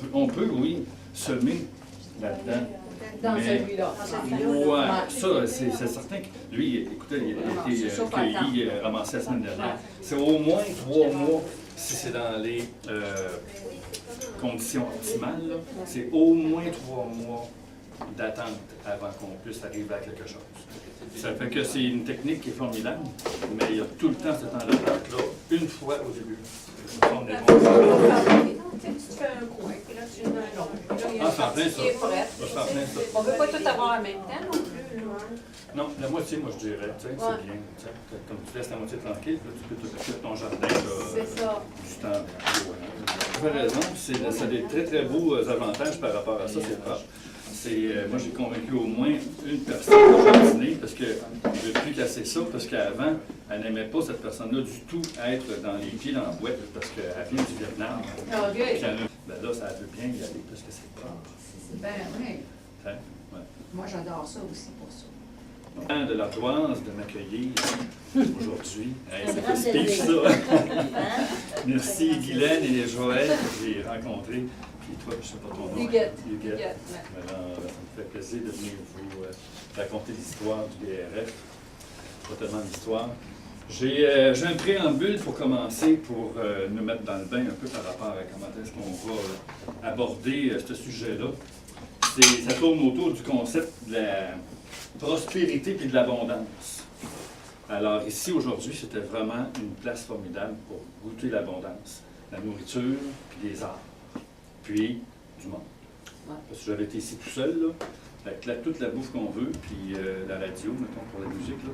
On peut, oui, semer là-dedans. Dans celui-là. Ouais, ça, c'est certain que lui, écoutez, il a été cueilli, ramassé la semaine dernière. C'est au moins 3 mois, si c'est dans les conditions optimales, c'est au moins 3 mois d'attente avant qu'on puisse arriver à quelque chose. Ça fait que c'est une technique qui est formidable, mais il y a tout le temps ce temps d'attente-là, une fois au début. Tu fais un coin, puis là, tu mets un long. Puis là, il y a Ah, une c'est en plein partie ça. qui est prête. C'est en plein ça. On ne veut pas tout avoir en même temps non plus. Là. Non, la moitié, moi, je dirais, tu sais, c'est bien. Tu sais, comme tu laisses la moitié tranquille, là, tu peux t'occuper de ton jardin C'est ça. du temps. Tu as raison, ça a des très, très beaux avantages par rapport à ça, c'est propre. Moi, j'ai convaincu au moins une personne de jardiner parce que je ne veux plus casser ça, parce qu'avant, elle n'aimait pas cette personne-là du tout être dans les pieds dans la boîte parce qu'elle vient du Vietnam. Ah, bien. Ben là, ça veut bien y aller parce que c'est propre. Ben oui. Hein? Ouais. Moi, j'adore ça aussi pour ça. De l'Ardoise de m'accueillir aujourd'hui. Hey, ça fait speech, ça. Merci Guylaine et Joël que j'ai rencontrés. Puis toi, je ne sais pas ton nom. Huguette. Huguette. Alors, ça me fait plaisir de venir vous raconter l'histoire du BRF. Pas tellement d'histoire. J'ai un préambule pour commencer, pour nous mettre dans le bain un peu par rapport à comment est-ce qu'on va aborder ce sujet-là. Ça tourne autour du concept de la prospérité et de l'abondance. Alors ici, aujourd'hui, c'était vraiment une place formidable pour goûter l'abondance. La nourriture, puis les arts, puis du monde. Parce que j'avais été ici tout seul, là, avec toute la bouffe qu'on veut, puis la radio, mettons, pour la musique, là.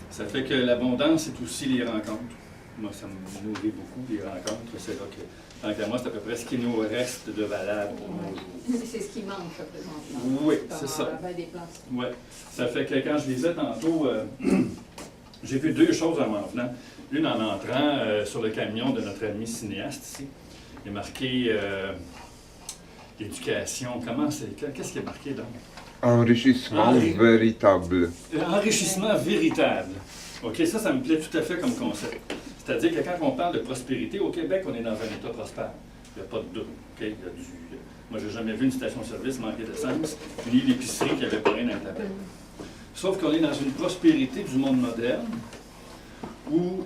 Ça fait que l'abondance, c'est aussi les rencontres. Moi, ça me nourrit beaucoup, les rencontres. C'est là que, tant qu'à moi, c'est à peu près ce qui nous reste de valable pour nos jours. C'est ce qui manque présentement. Oui, c'est ça. Des places. Oui. Ça fait que quand je lisais tantôt, j'ai vu 2 choses en m'en venant. Une en entrant sur le camion de notre ami cinéaste ici. Il est marqué éducation. Qu'est-ce qui est marqué donc? Enrichissement véritable. Enrichissement véritable. OK, ça me plaît tout à fait comme concept. C'est-à-dire que quand on parle de prospérité, au Québec, on est dans un État prospère. Il n'y a pas de doute. Okay? Moi, je n'ai jamais vu une station-service manquer d'essence, ni l'épicerie qui avait pas rien dans la table. Sauf qu'on est dans une prospérité du monde moderne où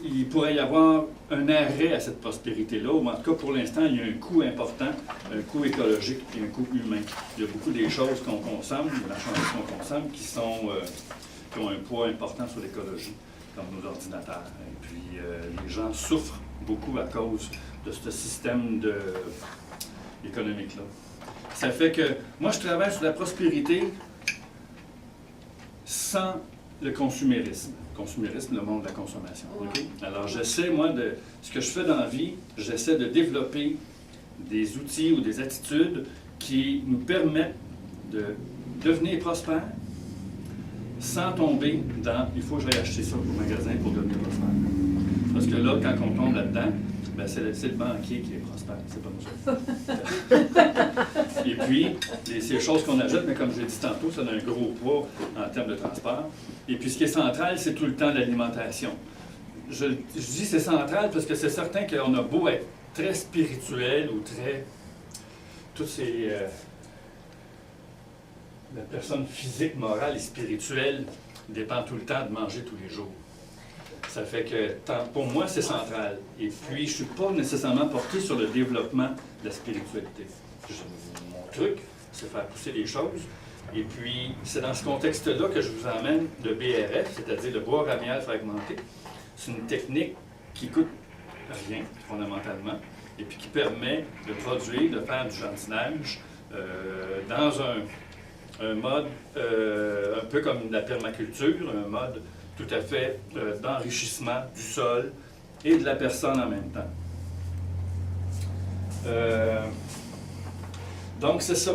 il pourrait y avoir un arrêt à cette prospérité-là, ou en tout cas, pour l'instant, il y a un coût important, un coût écologique et un coût humain. Il y a beaucoup des choses qu'on consomme, des marchandises qu'on consomme, qui ont un poids important sur l'écologie, comme nos ordinateurs. Et puis, les gens souffrent beaucoup à cause de ce système économique-là. Ça fait que, moi, je travaille sur la prospérité sans le consumérisme. Consumérisme, le monde de la consommation. Okay? Alors, j'essaie, moi, ce que je fais dans la vie, j'essaie de développer des outils ou des attitudes qui nous permettent de devenir prospères sans tomber dans « il faut que j'aille acheter ça au magasin pour devenir prospère ». Parce que là, quand on tombe là-dedans, ben c'est le banquier qui est prospère, c'est pas nous. Et puis, ces choses qu'on achète, mais comme je l'ai dit tantôt, ça a un gros poids en termes de transport. Et puis, ce qui est central, c'est tout le temps l'alimentation. Je dis c'est central parce que c'est certain qu'on a beau être très spirituel ou très... Toutes ces... la personne physique, morale et spirituelle dépend tout le temps de manger tous les jours. Ça fait que, pour moi, c'est central. Et puis, je ne suis pas nécessairement porté sur le développement de la spiritualité. Mon truc, c'est faire pousser les choses. Et puis, c'est dans ce contexte-là que je vous emmène le BRF, c'est-à-dire le bois ramial fragmenté. C'est une technique qui coûte rien, fondamentalement, et puis qui permet de produire, de faire du jardinage dans un mode un peu comme la permaculture, un mode tout à fait d'enrichissement du sol et de la personne en même temps. Donc, c'est ça.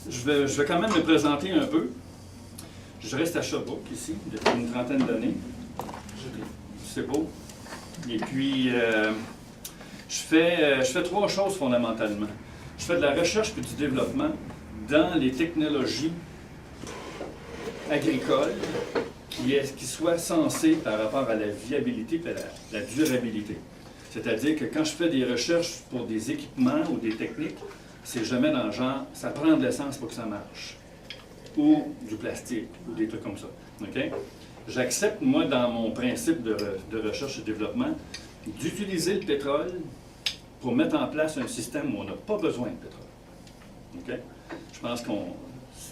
Je vais quand même me présenter un peu. Je reste à Sherbrooke, ici, depuis une trentaine d'années. C'est beau. Et puis, je fais 3 choses fondamentalement. Je fais de la recherche et du développement dans les technologies agricoles qui soient sensées par rapport à la viabilité et à la durabilité. C'est-à-dire que quand je fais des recherches pour des équipements ou des techniques, c'est jamais dans le genre, ça prend de l'essence pour que ça marche. Ou du plastique, ou des trucs comme ça. OK? J'accepte, moi, dans mon principe de recherche et développement, d'utiliser le pétrole pour mettre en place un système où on n'a pas besoin de pétrole. OK? Je pense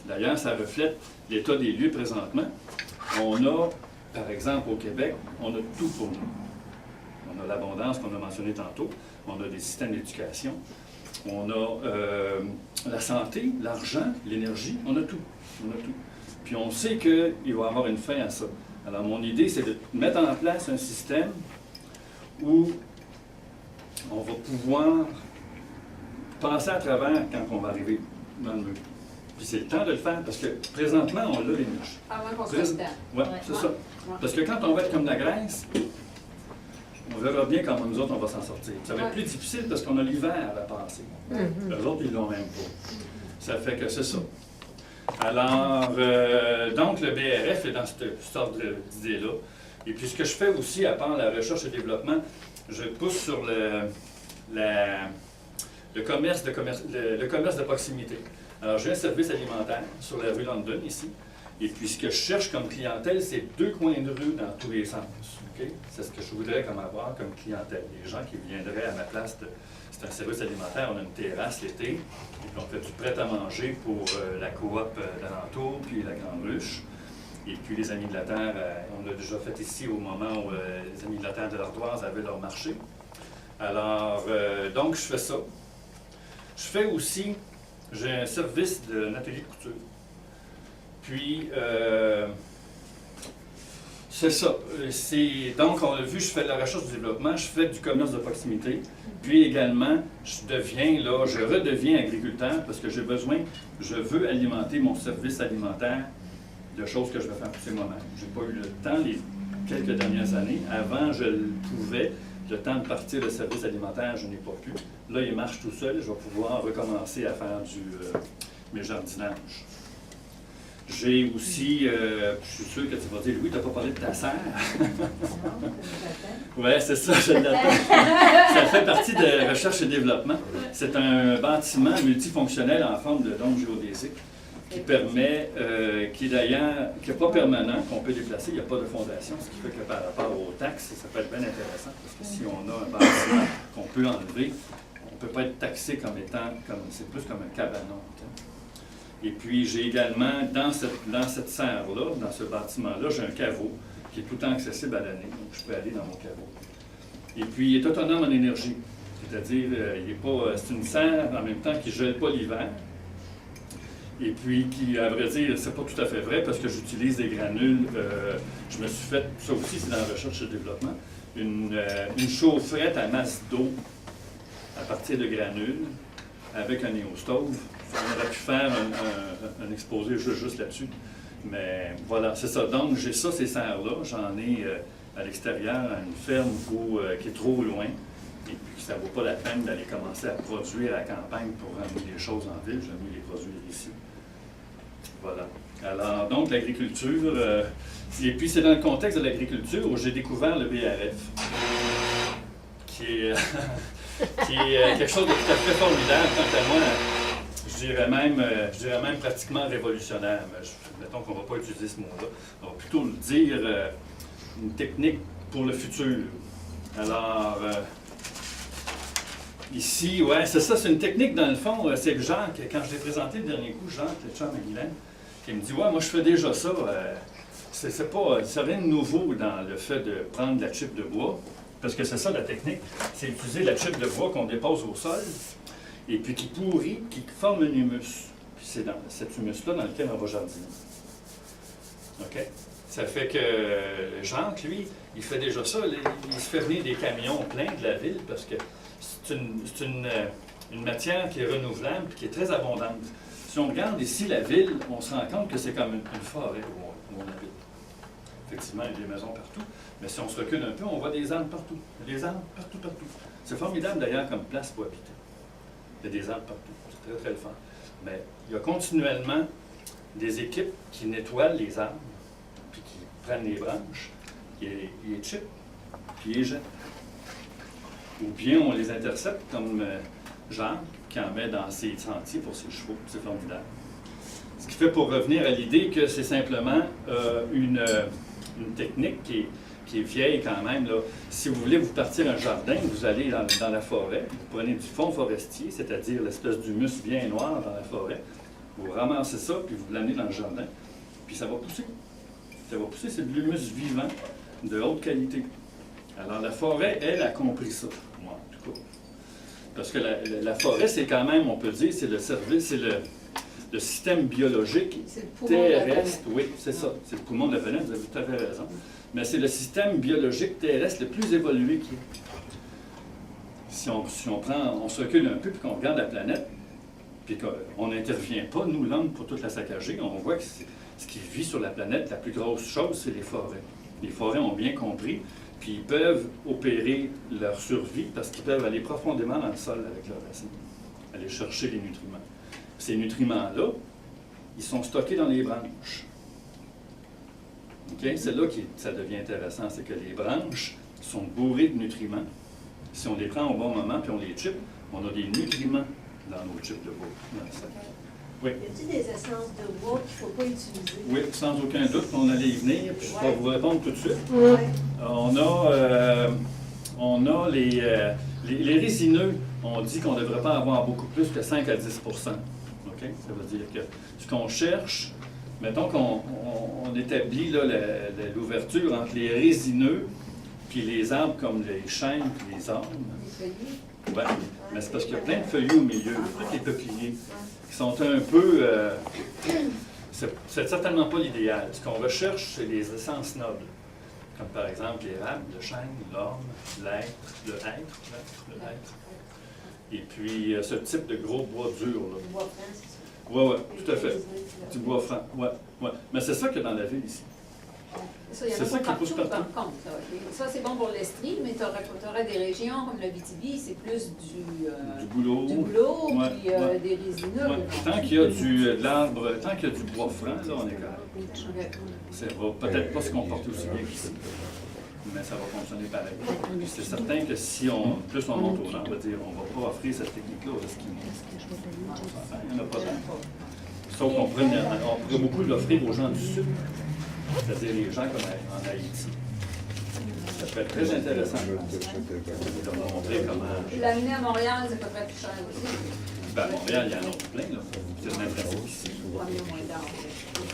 d'ailleurs, ça reflète l'état des lieux présentement. On a, par exemple, au Québec, on a tout pour nous. On a l'abondance qu'on a mentionné tantôt. On a des systèmes d'éducation. On a la santé, l'argent, l'énergie. On a tout. On a tout. Puis on sait qu'il va y avoir une fin à ça. Alors, mon idée, c'est de mettre en place un système où on va pouvoir passer à travers quand on va arriver dans le mur. Puis c'est le temps de le faire parce que présentement, on a l'énergie. Avant qu'on soit dedans. Oui, c'est ça. Parce que quand on va être comme la Grèce, on verra bien comment nous autres, on va s'en sortir. Ça va être plus difficile parce qu'on a l'hiver à passer. Les autres, ils l'ont même pas. Ça fait que c'est ça. Alors, donc, le BRF est dans cette ordre d'idée-là. Et puis, ce que je fais aussi, à part la recherche et le développement, je pousse sur le commerce de proximité. Alors, j'ai un service alimentaire sur la rue London, ici. Et puis, ce que je cherche comme clientèle, c'est 2 coins de rue dans tous les sens. Okay? C'est ce que je voudrais comme avoir comme clientèle. Les gens qui viendraient à ma place, c'est un service alimentaire, on a une terrasse l'été, et puis on fait du prêt-à-manger pour la coop d'alentour, puis la Grande Ruche. Et puis les Amis de la Terre, on l'a déjà fait ici au moment où les Amis de la Terre de l'Ardoise avaient leur marché. Alors, donc, je fais ça. Je fais aussi, j'ai un service d'un atelier de couture. Puis, c'est ça. Donc, on l'a vu, je fais de la recherche du développement, je fais du commerce de proximité. Puis également, je redeviens agriculteur parce que je veux alimenter mon service alimentaire de choses que je vais faire pousser moi-même. Je n'ai pas eu le temps les quelques dernières années. Avant, je le pouvais. Le temps de partir le service alimentaire, je n'ai pas pu. Là, il marche tout seul. Je vais pouvoir recommencer à faire mes jardinages. J'ai aussi, je suis sûr que tu vas dire, Louis, tu n'as pas parlé de ta serre. Oui, c'est ça, je l'attends. Ça fait partie de recherche et développement. C'est un bâtiment multifonctionnel en forme de dôme géodésique qui permet, qui n'est pas permanent, qu'on peut déplacer, il n'y a pas de fondation, ce qui fait que par rapport aux taxes, ça peut être bien intéressant, parce que si on a un bâtiment qu'on peut enlever, on ne peut pas être taxé c'est plus comme un cabanon. Et puis, j'ai également, dans cette serre-là, dans ce bâtiment-là, j'ai un caveau qui est tout le temps accessible à l'année. Donc, je peux aller dans mon caveau. Et puis, il est autonome en énergie. C'est-à-dire, c'est une serre en même temps qui ne gèle pas l'hiver. Et puis, qui, à vrai dire, c'est pas tout à fait vrai parce que j'utilise des granules. Je me suis fait, ça aussi, c'est dans la recherche et le développement, une chaufferette à masse d'eau à partir de granules avec un néostove. On aurait pu faire un exposé juste là-dessus. Mais voilà, c'est ça. Donc, j'ai ça, ces serres-là. J'en ai à l'extérieur, à une ferme qui est trop loin. Et puis, ça ne vaut pas la peine d'aller commencer à produire à la campagne pour ramener les choses en ville. J'aime mieux les produire ici. Voilà. Alors, donc, l'agriculture. Et puis, c'est dans le contexte de l'agriculture où j'ai découvert le BRF, qui est, quelque chose de tout à fait formidable, quant à moi. Je dirais même pratiquement révolutionnaire. Mais mettons qu'on ne va pas utiliser ce mot-là. On va plutôt le dire une technique pour le futur. Alors, ici, ouais, c'est ça, c'est une technique dans le fond. C'est Jacques, quand je l'ai présenté le dernier coup, Jacques, le chum à Guylaine, qui me dit, ouais, moi je fais déjà ça. C'est rien de nouveau dans le fait de prendre la chip de bois, parce que c'est ça la technique. C'est utiliser la chip de bois qu'on dépose au sol. Et puis qui pourrit, qui forme un humus. Puis c'est dans cet humus-là dans lequel on va jardiner. OK? Ça fait que Jacques, lui, il fait déjà ça. Il se fait venir des camions pleins de la ville parce que c'est une matière qui est renouvelable et qui est très abondante. Si on regarde ici la ville, on se rend compte que c'est comme une forêt où on habite. Effectivement, il y a des maisons partout. Mais si on se recule un peu, on voit des arbres partout. Il y a des arbres partout, partout. C'est formidable d'ailleurs comme place pour habiter. Il y a des arbres partout. C'est très, très le fun. Mais il y a continuellement des équipes qui nettoient les arbres, puis qui prennent les branches, qui les chippent, puis les jettent. Ou bien on les intercepte comme Jean, qui en met dans ses sentiers pour ses chevaux. C'est formidable. Ce qui fait pour revenir à l'idée que c'est simplement une technique qui est vieille quand même. Là. Si vous voulez vous partir un jardin, vous allez dans la forêt, puis vous prenez du fond forestier, c'est-à-dire l'espèce d'humus bien noir dans la forêt, vous ramassez ça, puis vous l'amenez dans le jardin, puis ça va pousser. Ça va pousser, c'est de l'humus vivant, de haute qualité. Alors la forêt, elle, a compris ça, moi, en tout cas. Parce que la forêt, c'est quand même, on peut dire, c'est le service, c'est le système biologique C'est le poumon de la terrestre. planète. Oui, c'est ça, c'est le poumon de la planète, vous avez tout à fait raison. Mais c'est le système biologique terrestre le plus évolué qui est. Si on se recule un peu puis qu'on regarde la planète, puis qu'on n'intervient pas, nous, l'homme, pour toute la saccager, on voit que ce qui vit sur la planète, la plus grosse chose, c'est les forêts. Les forêts ont bien compris, puis ils peuvent opérer leur survie parce qu'ils peuvent aller profondément dans le sol avec leurs racines, aller chercher les nutriments. Ces nutriments-là, ils sont stockés dans les branches. Okay? C'est là que ça devient intéressant, c'est que les branches sont bourrées de nutriments. Si on les prend au bon moment puis on les chipe, on a des nutriments dans nos chips de bois, dans le sac. Oui. Y a-t-il des essences de bois qu'il ne faut pas utiliser? Oui, sans aucun doute, on allait y venir, puis je vais vous répondre tout de suite. Ouais. On a les résineux, on dit qu'on ne devrait pas avoir beaucoup plus que 5 à 10 OK? Ça veut dire que ce qu'on cherche, mettons qu'on établit là, l'ouverture entre les résineux puis les arbres comme les chênes puis les ormes. Les feuillus. Ouais, mais c'est parce qu'il y a plein de feuillus au milieu, tous les peupliers, qui sont un peu... c'est certainement pas l'idéal. Ce qu'on recherche, c'est les essences nobles, comme par exemple l'érable, le chêne, l'orme, l'être, le hêtre. Et puis ce type de gros bois dur. Le bois franc, c'est ça? Oui, tout à fait. Du bois franc, oui. Mais c'est ça qu'il y a dans la ville ici. Ça, il y en C'est a ça pas qui pousse partout, partout. par contre. Ça, c'est bon pour l'estrie, mais tu aurais des régions comme le BTB, c'est plus Du boulot. du boulot, Ouais, puis ouais. des résineux. Ouais. Tant qu'il y a de l'arbre, tant qu'il y a du bois franc, là, on est correct. Ça va peut-être pas se comporter aussi bien qu'ici, mais ça va fonctionner pareil. Puis c'est certain que si plus on monte au nord, on va dire on ne va pas offrir cette technique-là aux Esquimaux. Il n'y en a pas tant. Sauf qu'on pourrait beaucoup l'offrir aux gens du Sud, c'est-à-dire les gens comme en Haïti. Ça peut être très intéressant de leur montrer comment... L'amener à Montréal, c'est pas très plus cher aussi. Ben, à Montréal, il y en a plein, là. C'est le même principe ici. Premier moins d'arbres.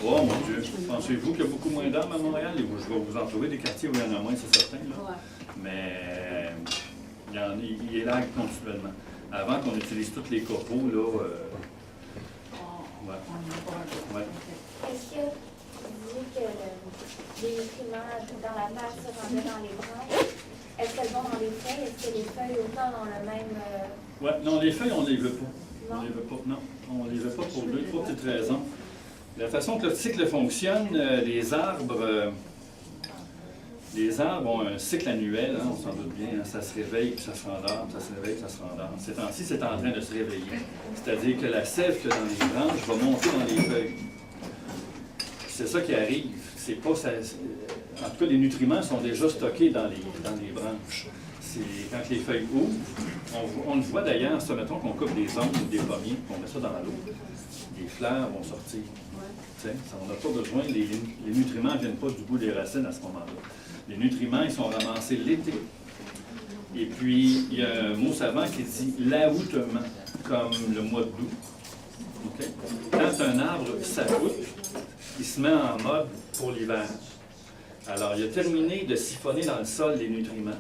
Oh mon Dieu, pensez-vous qu'il y a beaucoup moins d'arbres à Montréal? Et je vais vous en trouver des quartiers où il y en a moins, c'est certain, là. Ouais. Mais il est là continuellement. Avant qu'on utilise tous les copeaux, là, On est pas un peu. Ouais. Est-ce que vous dites que les nutriments dans la terre se rendaient dans les branches? Est-ce qu'elles vont dans les feuilles? Est-ce que les feuilles autant ont le même... Ouais, non, les feuilles, on ne les veut pas. On Non? les veut pas, non. On les veut pas pour trois petites raisons. La façon que le cycle fonctionne, les arbres ont un cycle annuel, hein, on s'en doute bien, hein, ça se réveille puis ça se rendort, ça se réveille puis ça se rendort. Ces temps-ci, c'est en train de se réveiller. C'est-à-dire que la sève qu'il y a dans les branches va monter dans les feuilles. C'est ça qui arrive. C'est pas ça, en tout cas, les nutriments sont déjà stockés dans les branches. Quand les feuilles ouvrent, on le voit d'ailleurs, ça, mettons qu'on coupe des ongles ou des pommiers, qu'on met ça dans l'eau, les fleurs vont sortir. On n'a pas besoin, les nutriments ne viennent pas du bout des racines à ce moment-là. Les nutriments, ils sont ramassés l'été. Et puis, il y a un mot savant qui dit l'aoutement, comme le mois d'août. Okay? Quand un arbre s'aoûte, il se met en mode pour l'hiver. Alors, il a terminé de siphonner dans le sol les nutriments.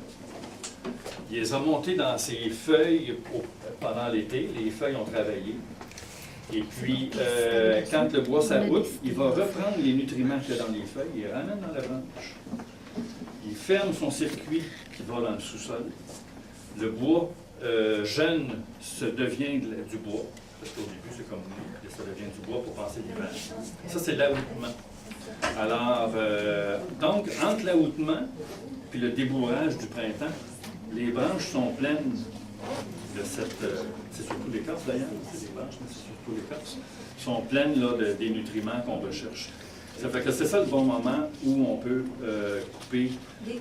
Il les a montés dans ses feuilles pendant l'été. Les feuilles ont travaillé. Et puis, quand le bois s'aoûte, il va reprendre les nutriments qu'il y a dans les feuilles et les ramène dans la branche. Il ferme son circuit qui va dans le sous-sol. Le bois jeune se devient du bois, parce qu'au début, c'est comme nous, ça devient du bois pour passer l'hiver. Ça, c'est l'aoutement. Alors, donc, entre l'aoutement puis le débourrage du printemps, les branches sont pleines de cette... c'est surtout l'écorce d'ailleurs, c'est des branches, mais c'est surtout l'écorce, sont pleines là, des nutriments qu'on recherche. Ça fait que c'est ça le bon moment où on peut couper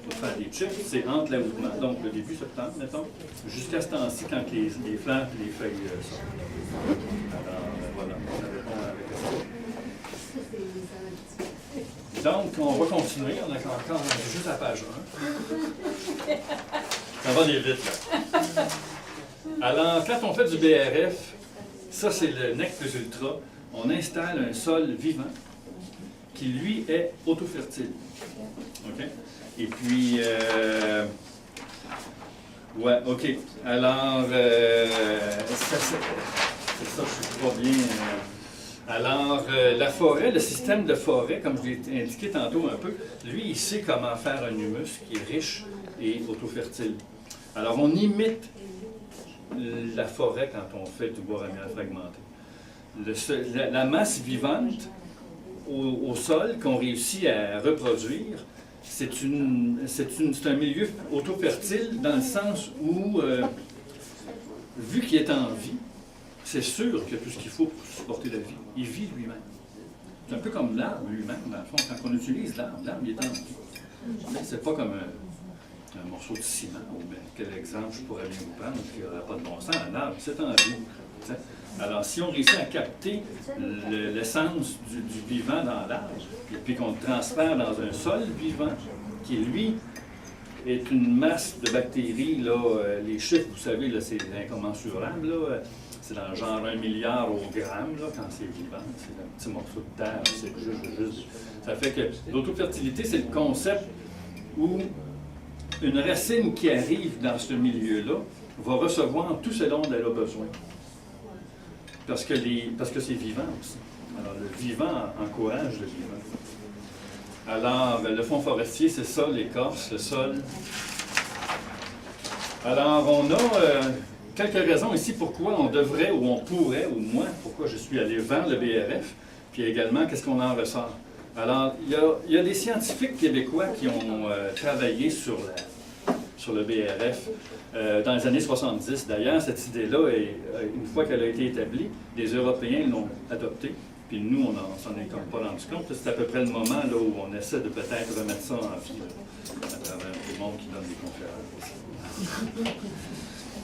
pour faire des chips. C'est entre l'ajoutement, donc le début septembre, mettons, jusqu'à ce temps-ci quand les fleurs et les feuilles sortent. Alors, voilà, ça répond à la question. Donc, on va continuer. On a encore juste la page 1. Ça va aller vite, là. Alors, quand on fait du BRF, ça, c'est le NEC plus Ultra. On installe un sol vivant qui, lui, est auto-fertile. OK? Et puis, ouais, OK. Alors, c'est ça, je suis pas bien. Alors, la forêt, le système de forêt, comme je l'ai indiqué tantôt un peu, lui, il sait comment faire un humus qui est riche et auto-fertile. Alors, on imite la forêt quand on fait du bois ramial fragmenté. La masse vivante au sol qu'on réussit à reproduire, c'est un milieu auto-fertile dans le sens où, vu qu'il est en vie, c'est sûr qu'il y a tout ce qu'il faut pour supporter la vie. Il vit lui-même. C'est un peu comme l'arbre lui-même, dans le fond. Quand on utilise l'arbre, il est en vie. C'est pas comme un morceau de ciment, ou bien quel exemple je pourrais bien vous prendre, qui n'aurait pas de bon sens. Un arbre, c'est en vie. T'sais. Alors, si on réussit à capter l'essence du vivant dans l'arbre, et puis qu'on le transfère dans un sol vivant, qui, lui, est une masse de bactéries, là, les chiffres, vous savez, là, c'est incommensurable, là, c'est dans le genre 1 milliard au gramme, là, quand c'est vivant, c'est un petit morceau de terre, c'est juste. Ça fait que l'autofertilité, c'est le concept où une racine qui arrive dans ce milieu-là va recevoir tout ce dont elle a besoin. Parce que c'est vivant aussi. Alors, le vivant encourage le vivant. Alors, le fond forestier, c'est ça, l'écorce, le sol. Alors, on a quelques raisons ici pourquoi on devrait, ou on pourrait, ou moi, pourquoi je suis allé vers le BRF, puis également, qu'est-ce qu'on en ressort. Alors, il y a des scientifiques québécois qui ont travaillé sur le BRF dans les années 70. D'ailleurs, cette idée-là, une fois qu'elle a été établie, les Européens l'ont adoptée, puis nous, on s'en est comme pas rendu compte. C'est à peu près le moment là, où on essaie de peut-être remettre ça en vie, là, à travers tout le monde qui donne des conférences.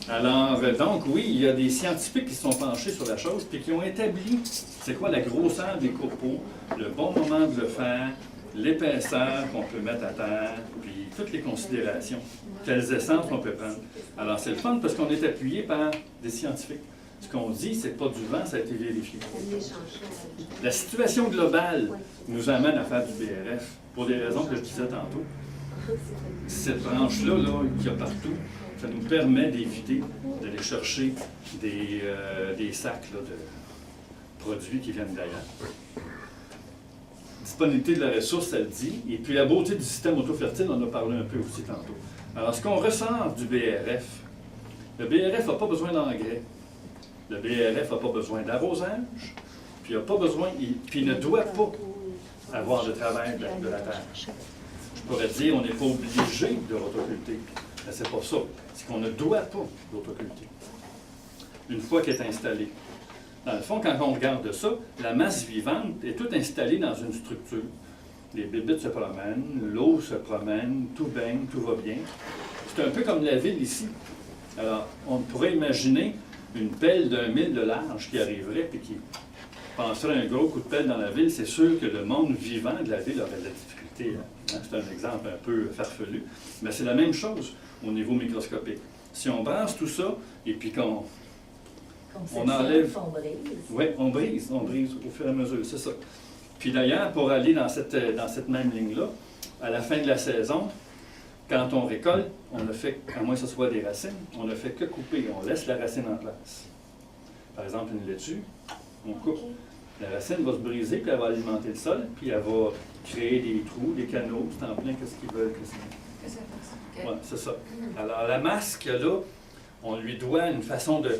Alors, donc, oui, il y a des scientifiques qui se sont penchés sur la chose, puis qui ont établi c'est quoi la grosseur des copeaux, le bon moment de le faire, l'épaisseur qu'on peut mettre à terre, puis toutes les considérations, quelles essences on peut prendre. Alors, c'est le fun parce qu'on est appuyé par des scientifiques. Ce qu'on dit, c'est pas du vent, ça a été vérifié. La situation globale nous amène à faire du BRF pour des raisons que je disais tantôt. Cette branche-là, là, qu'il y a partout, ça nous permet d'éviter d'aller chercher des sacs là, de produits qui viennent d'ailleurs. Disponibilité de la ressource, ça le dit. Et puis la beauté du système auto-fertile, on en a parlé un peu aussi tantôt. Alors, ce qu'on ressent du BRF, le BRF n'a pas besoin d'engrais. Le BRF n'a pas besoin d'arrosage, puis il ne doit pas avoir de travail de la terre. Je pourrais dire, on n'est pas obligé de l'autoculter. Mais c'est pas ça. C'est qu'on ne doit pas l'autoculter. Une fois qu'elle est installée. Dans le fond, quand on regarde ça, la masse vivante est toute installée dans une structure. Les bébites se promènent, l'eau se promène, tout baigne, tout va bien. C'est un peu comme la ville ici. Alors, on pourrait imaginer une pelle d'1 000 de large qui arriverait et qui penserait un gros coup de pelle dans la ville. C'est sûr que le monde vivant de la ville aurait de la difficulté. Hein? C'est un exemple un peu farfelu. Mais c'est la même chose au niveau microscopique. Si on brasse tout ça et puis qu'on enlève. Oui, on brise au fur et à mesure, c'est ça. Puis d'ailleurs, pour aller dans cette même ligne-là, à la fin de la saison, quand on récolte, on ne fait, à moins que ce soit des racines, on ne fait que couper, on laisse la racine en place. Par exemple, une laitue, on coupe. La racine va se briser, puis elle va alimenter le sol, puis elle va créer des trous, des canaux, c'est en plein qu'est-ce qu'ils veulent que c'est. Oui, c'est ça. Alors la masse qu'il y a là, on lui doit une façon de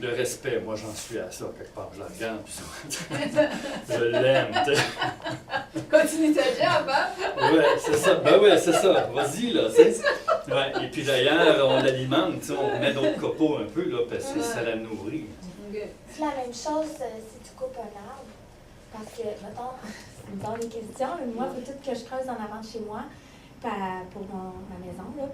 respect. Moi, j'en suis à ça, quelque part. Je la regarde, puis ça. Je l'aime, tu sais. Continue ta job, hein? Oui, c'est ça. Ben oui, c'est ça. Vas-y, là, tu sais. Ouais. Et puis d'ailleurs, on l'alimente, tu sais, on met d'autres copeaux un peu, là, parce que ça la nourrit. C'est la même chose si tu coupes un arbre. Parce que, mettons, c'est une bonne question, mais moi, il faut tout que je creuse en avant de chez moi pour ma maison, là.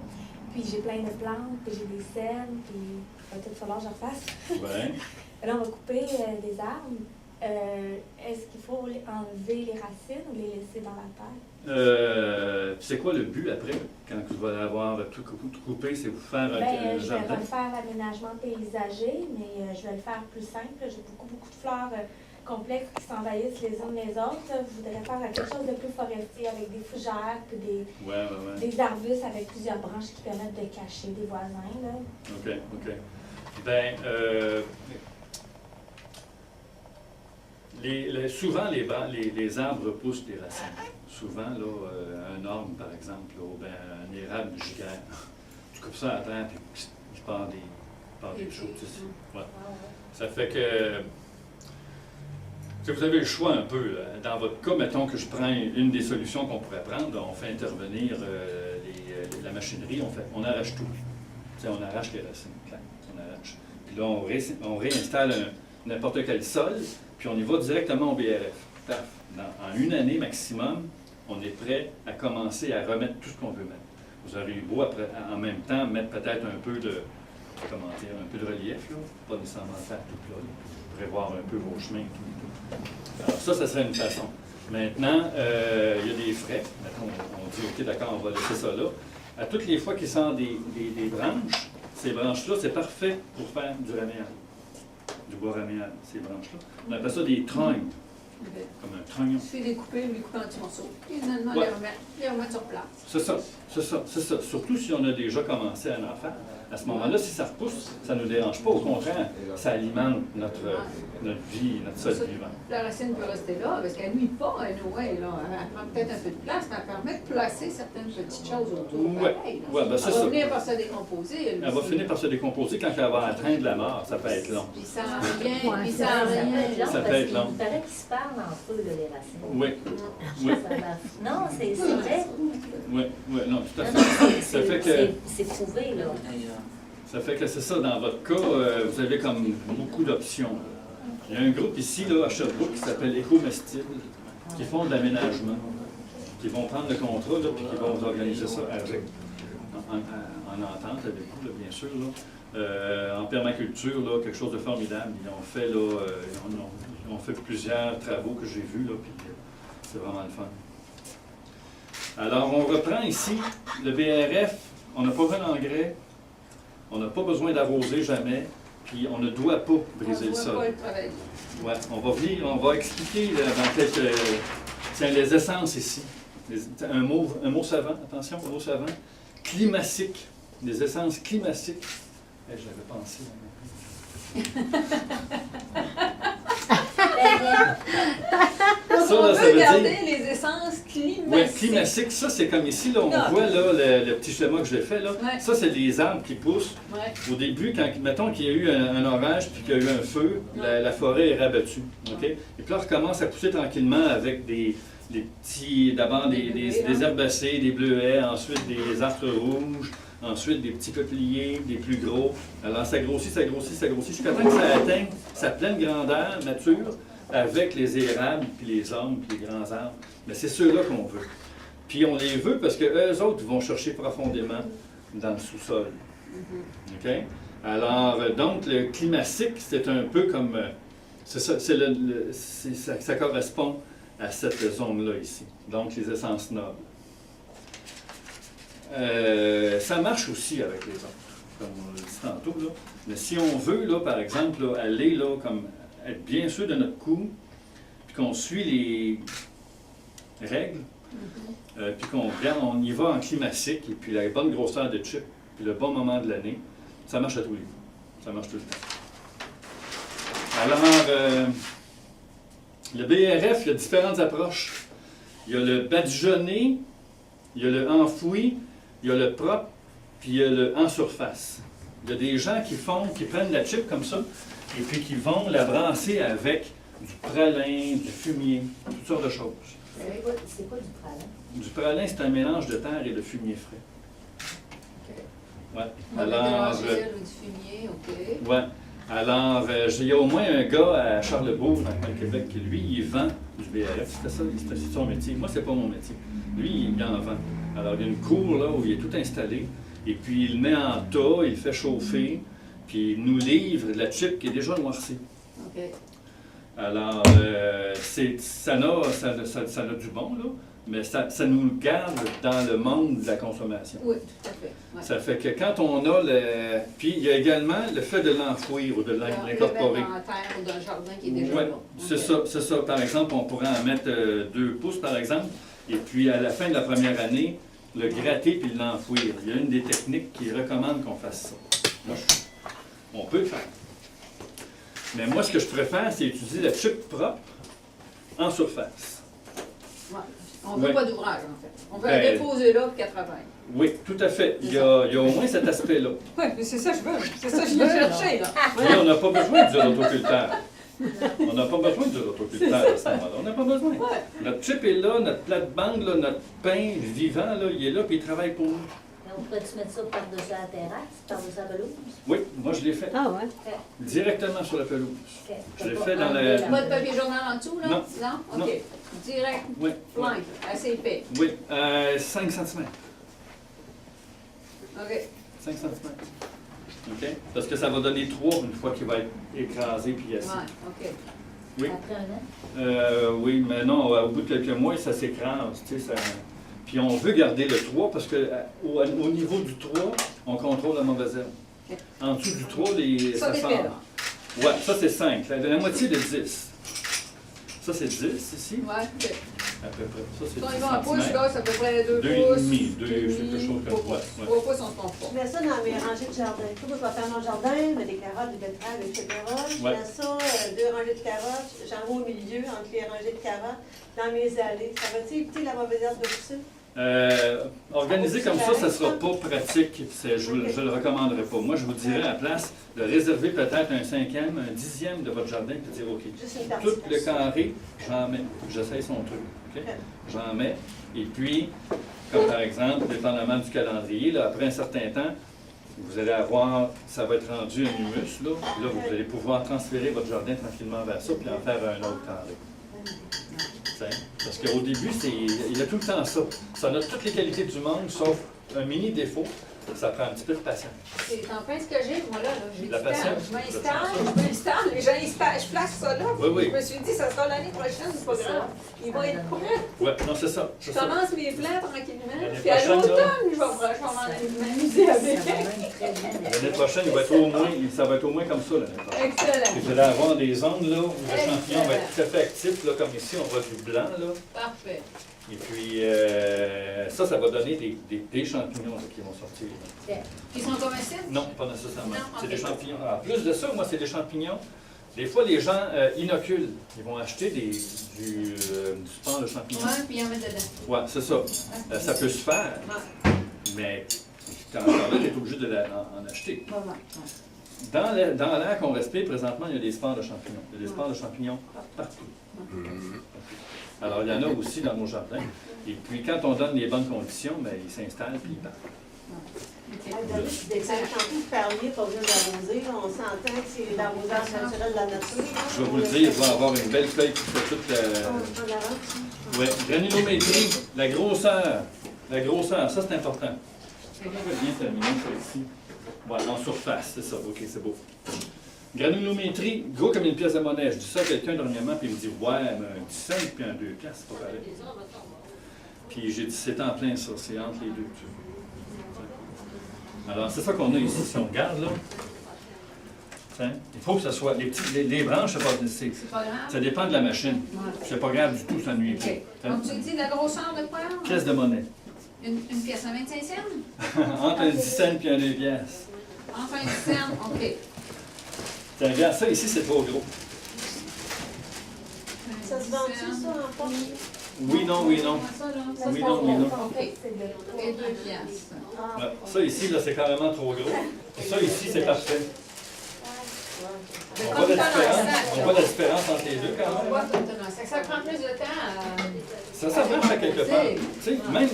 Puis j'ai plein de plantes, puis j'ai des scènes, puis il va tout falloir que je refasse. Ouais. Là, on va couper des arbres. Est-ce qu'il faut enlever les racines ou les laisser dans la terre? C'est quoi le but après, quand vous allez avoir tout coupé, c'est vous faire un Je vais jardin? refaire l'aménagement paysager, mais je vais le faire plus simple. J'ai beaucoup de fleurs complexes qui s'envahissent les unes les autres. Je voudrais faire quelque chose de plus forestier avec des fougères, puis des arbustes avec plusieurs branches qui permettent de cacher des voisins. Là. OK, OK. Ben, souvent, les arbres poussent des racines. Souvent, là, un orme, par exemple, là, ou ben, un érable giguère, tu coupes ça à terre, puis il part des choses ici. Ouais. Ça fait que vous avez le choix un peu. Là. Dans votre cas, mettons que je prends une des solutions qu'on pourrait prendre, on fait intervenir la machinerie, on arrache tout. T'sais, on arrache les racines, on arrache. Puis là, on réinstalle n'importe quel sol, puis on y va directement au BRF. Paf. En une année maximum, on est prêt à commencer à remettre tout ce qu'on veut mettre. Vous aurez eu beau, après, en même temps, mettre peut-être un peu de, un peu de relief, là. Pas nécessairement faire tout plat, là. Prévoir un peu vos chemins et tout. Alors ça serait une façon. Maintenant, il y a des frais. Maintenant, on dit, OK, d'accord, on va laisser ça là. À toutes les fois qu'il sort des branches, ces branches-là, c'est parfait pour faire du raméal, du bois raméal, ces branches-là. On appelle ça des trognes, comme un trognon. Je fais découper, les couper en petits morceaux. Et finalement, Ouais. les remettre sur place. C'est ça. Surtout si on a déjà commencé à en faire. À ce moment-là, si ça repousse, ça ne nous dérange pas. Au contraire, ça alimente notre vie, notre sol vivant. La racine peut rester là, parce qu'elle ne nuit pas, elle prend peut-être un peu de place, mais elle permet de placer certaines petites choses autour. Ouais. Pareil, Ouais, ben c'est ça. elle va finir par se décomposer. Elle va finir par se décomposer quand elle va atteindre la mort. Ça peut être long. Puis sans rien, Ouais, puis ça sans peut rien. être long Ça peut parce être long. qu'il paraît qu'ils se parlent entre eux, là, les racines. Oui, oui, Ça va- Non, c'est vrai. oui, non, tout à Non, non, fait. Ça fait que... c'est prouvé, là. Ça fait que c'est ça, dans votre cas, vous avez comme beaucoup d'options. Il y a un groupe ici, là, à Sherbrooke, qui s'appelle Écomestile, qui font de l'aménagement, qui vont prendre le contrat, là, puis qui vont vous organiser ça avec, en entente avec vous, là, bien sûr. Là. En permaculture, là, quelque chose de formidable. Ils ont fait, là, ils ont fait plusieurs travaux que j'ai vus, là, puis c'est vraiment le fun. Alors, on reprend ici le BRF. On n'a pas besoin d'engrais. On n'a pas besoin d'arroser jamais, puis on ne doit pas briser le sol. Ouais, on va expliquer là, dans quelques... Tiens, les essences ici. Un mot savant, attention, un mot savant. Climatique. Les essences climatiques. J'avais pensé. On là, ça veut veut garder dire... les essences climatiques. Oui, climatique, ça c'est comme ici, là, on Non. voit là, le petit schéma que j'ai fait, là. Ouais. Ça c'est des arbres qui poussent. Ouais. Au début, quand, mettons qu'il y a eu un orage puis qu'il y a eu un feu, la forêt est rabattue. OK? Et puis là, on recommence à pousser tranquillement avec des petits, d'abord des herbacées, des bleuets, ensuite des astres rouges, ensuite des petits peupliers, des plus gros. Alors ça grossit, jusqu'à temps que ça atteigne sa pleine grandeur mature avec les érables, puis les ormes, puis les grands arbres. Mais c'est ceux-là qu'on veut. Puis on les veut parce qu'eux autres vont chercher profondément dans le sous-sol. OK? Alors, donc, le climatique, c'est un peu comme... ça correspond à cette zone-là ici. Donc, les essences nobles. Ça marche aussi avec les autres, comme on l'a dit tantôt. Là. Mais si on veut, là, par exemple, là, aller là, comme être bien sûr de notre coup, puis qu'on suit les règles, puis on y va en climatique, et puis la bonne grosseur de chip, puis le bon moment de l'année, ça marche à tous les coups. Ça marche tout le temps. Alors, le BRF, il y a différentes approches. Il y a le badigeonné, il y a le enfoui, il y a le propre, puis il y a le en surface. Il y a des gens qui prennent la chip comme ça, et puis qui vont la brasser avec du pralin, du fumier, toutes sortes de choses. C'est quoi du pralin? Du pralin, c'est un mélange de terre et de fumier frais. Ouais. On va Alors, mélanger du fumier, OK. ouais. Alors, il y a au moins un gars à Charlebourg, dans le Québec, qui lui, il vend du BRF. C'était son métier. Moi, c'est pas mon métier. Lui, il en vend. Alors, il y a une cour là où il est tout installé. Et puis, il le met en tas, il le fait chauffer. Puis, il nous livre de la chip qui est déjà noircie. OK. Alors, ça a du bon, là. Mais ça nous garde dans le monde de la consommation. Oui, tout à fait. Ouais. Ça fait que quand on a le... Puis il y a également le fait de l'enfouir ou de l'incorporer. En terre ou d'un jardin qui est déjà Oui, là. c'est ça. Par exemple, on pourrait en mettre 2 pouces, par exemple, et puis à la fin de la première année, le gratter puis l'enfouir. Il y a une des techniques qui recommande qu'on fasse ça. Moi, on peut le faire. Mais moi, ce que je préfère, c'est utiliser la chip propre en surface. Ouais. On ne veut Ouais. pas d'ouvrage, en fait. On veut Ben, la déposer là pour qu'elle travaille. Oui, tout à fait. Il y a au moins cet aspect-là. Oui, mais c'est ça que je veux. C'est ça que je viens chercher, là. Puis on n'a pas besoin du rotoculteur. On n'a pas besoin du rotoculteur à ce moment-là. On n'a pas besoin. Ouais. Notre chip est là, notre plate-bande, là, notre pain vivant, là, il est là, puis il travaille pour nous. Mais on pourrait-tu mettre ça par-dessus la terrasse, par-dessus la pelouse? Oui, moi je l'ai fait. Ah ouais? Directement sur la pelouse. Ok. Je l'ai Pas fait dans enlever le... la- Pas de papier journal en dessous, là? Non. Non? Non. OK. Direct, Oui, flanc, assez épais. oui. 5 cm. OK. 5 cm. OK? Parce que ça va donner 3 une fois qu'il va être écrasé puis assis. Ouais, OK. Oui. Après un an? Oui, mais non, au bout de quelques mois, ça s'écrase. Tu sais, ça... Puis on veut garder le 3 parce qu'au niveau du 3, on contrôle la mauvaise herbe. Ok. En dessous du 3, Ça sort. dépend, là. Ouais, ça c'est 5. La moitié de 10. Ça c'est 10 ici, Ouais, OK. à peu près. Ça c'est Si on 10 y va en pouces, centimètres. là, c'est à peu près 2 Deux et pouces. demi, quelque chose comme ça. 3 pouces, on se trompe Je pas. mets ça dans mes rangées de jardin. Tout, moi, je vais faire mon jardin, je mets des carottes, des betteraves, etc. Je Ouais. mets ça, 2 rangées de carottes, j'en vais au milieu, entre les rangées de carottes, dans mes allées. Ça va-tu éviter la mauvaise herbe de pousser? Organisé comme ça ne sera pas pratique. Je ne le recommanderais pas. Moi, je vous dirais à la place de réserver peut-être un 5e, un 10e de votre jardin et de dire OK. Juste une partie. Tout le carré, j'en mets. J'essaye son truc. OK? J'en mets. Et puis, comme par exemple, dépendamment du calendrier, là, après un certain temps, vous allez avoir, ça va être rendu un humus. Là, vous allez pouvoir transférer votre jardin tranquillement vers ça puis en faire un autre carré. Parce qu'au début, il y a tout le temps ça. Ça a toutes les qualités du monde, sauf un mini défaut. Ça prend un petit peu de patience. C'est en plein ce que j'ai, moi, là. J'ai La du temps. patience. Je m'installe, je place ça là. Oui, oui. Je me suis dit, ça sera l'année prochaine, c'est pas grave. Il va être prêt. Ouais, non, c'est ça. Je c'est ça. commence mes plans tranquillement. L'année Puis à prochaine, l'automne, je vais m'amuser Ça avec. va même très bien. L'année prochaine, ça va être au moins comme ça l'année prochaine. Puis Excellent. vous allez avoir des zones là, où le Excellent. champignon va être tout à fait actif, là, comme ici, on voit du blanc. Là. Parfait. Et puis, ça va donner des champignons là, qui vont sortir. Là. Ils sont comestibles? Non, pas nécessairement. Non, C'est ok. des champignons. En plus de ça, moi, c'est des champignons. Des fois, les gens inoculent. Ils vont acheter du sport de champignons. Ouais, puis ils en mettent dedans. Ouais, c'est ça. Ça peut se faire, Ouais. mais quand tu es obligé en acheter. Ouais, ouais. Dans l'air qu'on respire, présentement, il y a des spores de champignons. Il y a des spores de champignons partout. Alors, il y en a aussi dans nos jardins. Et puis, quand on donne les bonnes conditions, ben, ils s'installent et ils partent. David, tu décales tantôt, vous parliez, pas besoin d'arroser. Là, on s'entend que c'est l'arrosage naturel de la nature. Là. Je vais vous le dire, il va avoir une belle feuille qui fait toute En avant. Ouais, granulométrie, la grosseur. La grosseur, ça c'est important. Je vais bien terminer ça ici. Ouais, en surface, c'est ça. OK, c'est beau. Granulométrie, gros comme une pièce de monnaie. Je dis ça à quelqu'un dernièrement, puis il me dit ouais, mais un 10 cents puis un 2 piastres, c'est pas pareil. Puis j'ai dit c'est en plein ça, c'est entre les deux. Tu vois. Alors, c'est ça qu'on a ici. Si on regarde là, tiens, il faut que ça soit. Les branches, c'est C'est pas grave. ça dépend de la machine. Ouais. C'est pas grave du tout, ça nuit pas. OK. Hein? Donc, tu dis la grosseur de quoi? Pièce de monnaie. Une pièce à 25 cents? Entre un 10 cents et un 2 piastres. Enfin, 10 cents, OK. Tiens, regarde ça, ici, c'est trop gros. Ça se vend-tu, ça, en forme? Oui, non, oui, non. Ça, là, Ça ça, Oui, se non, vend oui, non. en fait, c'est de et 2 piastres. Ah, Ouais, ça, ici, là, c'est carrément trop gros. Et ça, ici, c'est parfait. On voit la différence, on voit la différence entre les deux, quand On même. voit tout dans ça. Ça prend plus de temps à... Ça marche à quelque part. Tu sais, même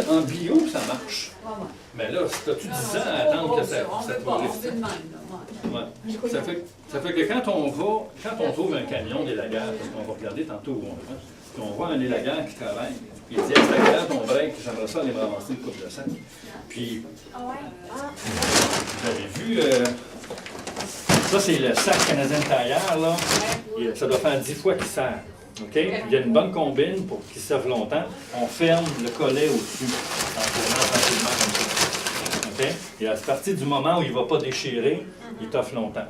en bio, ça marche. Ouais, ouais. Mais là, si t'as-tu 10 Non, ans c'est à trop attendre gros, que ça. On ça veut pas, on touriste? veut de même, là. Ouais. Ça fait que quand on trouve un camion d'élagueur, parce qu'on va regarder tantôt où on va, puis on voit un élagueur qui travaille, puis il dit, hey, c'est agréable ton break, j'aimerais ça aller me ramasser une coupe de sac. Puis, Ah ouais? vous avez vu, ça c'est le sac canadien de tailleur, là. Et ça doit faire 10 fois qu'il sert. OK? Il y a une bonne combine pour qu'il serve longtemps. On ferme le collet au-dessus en tournant tranquillement comme ça. OK? Et à partir du moment où il ne va pas déchirer, il t'offre longtemps.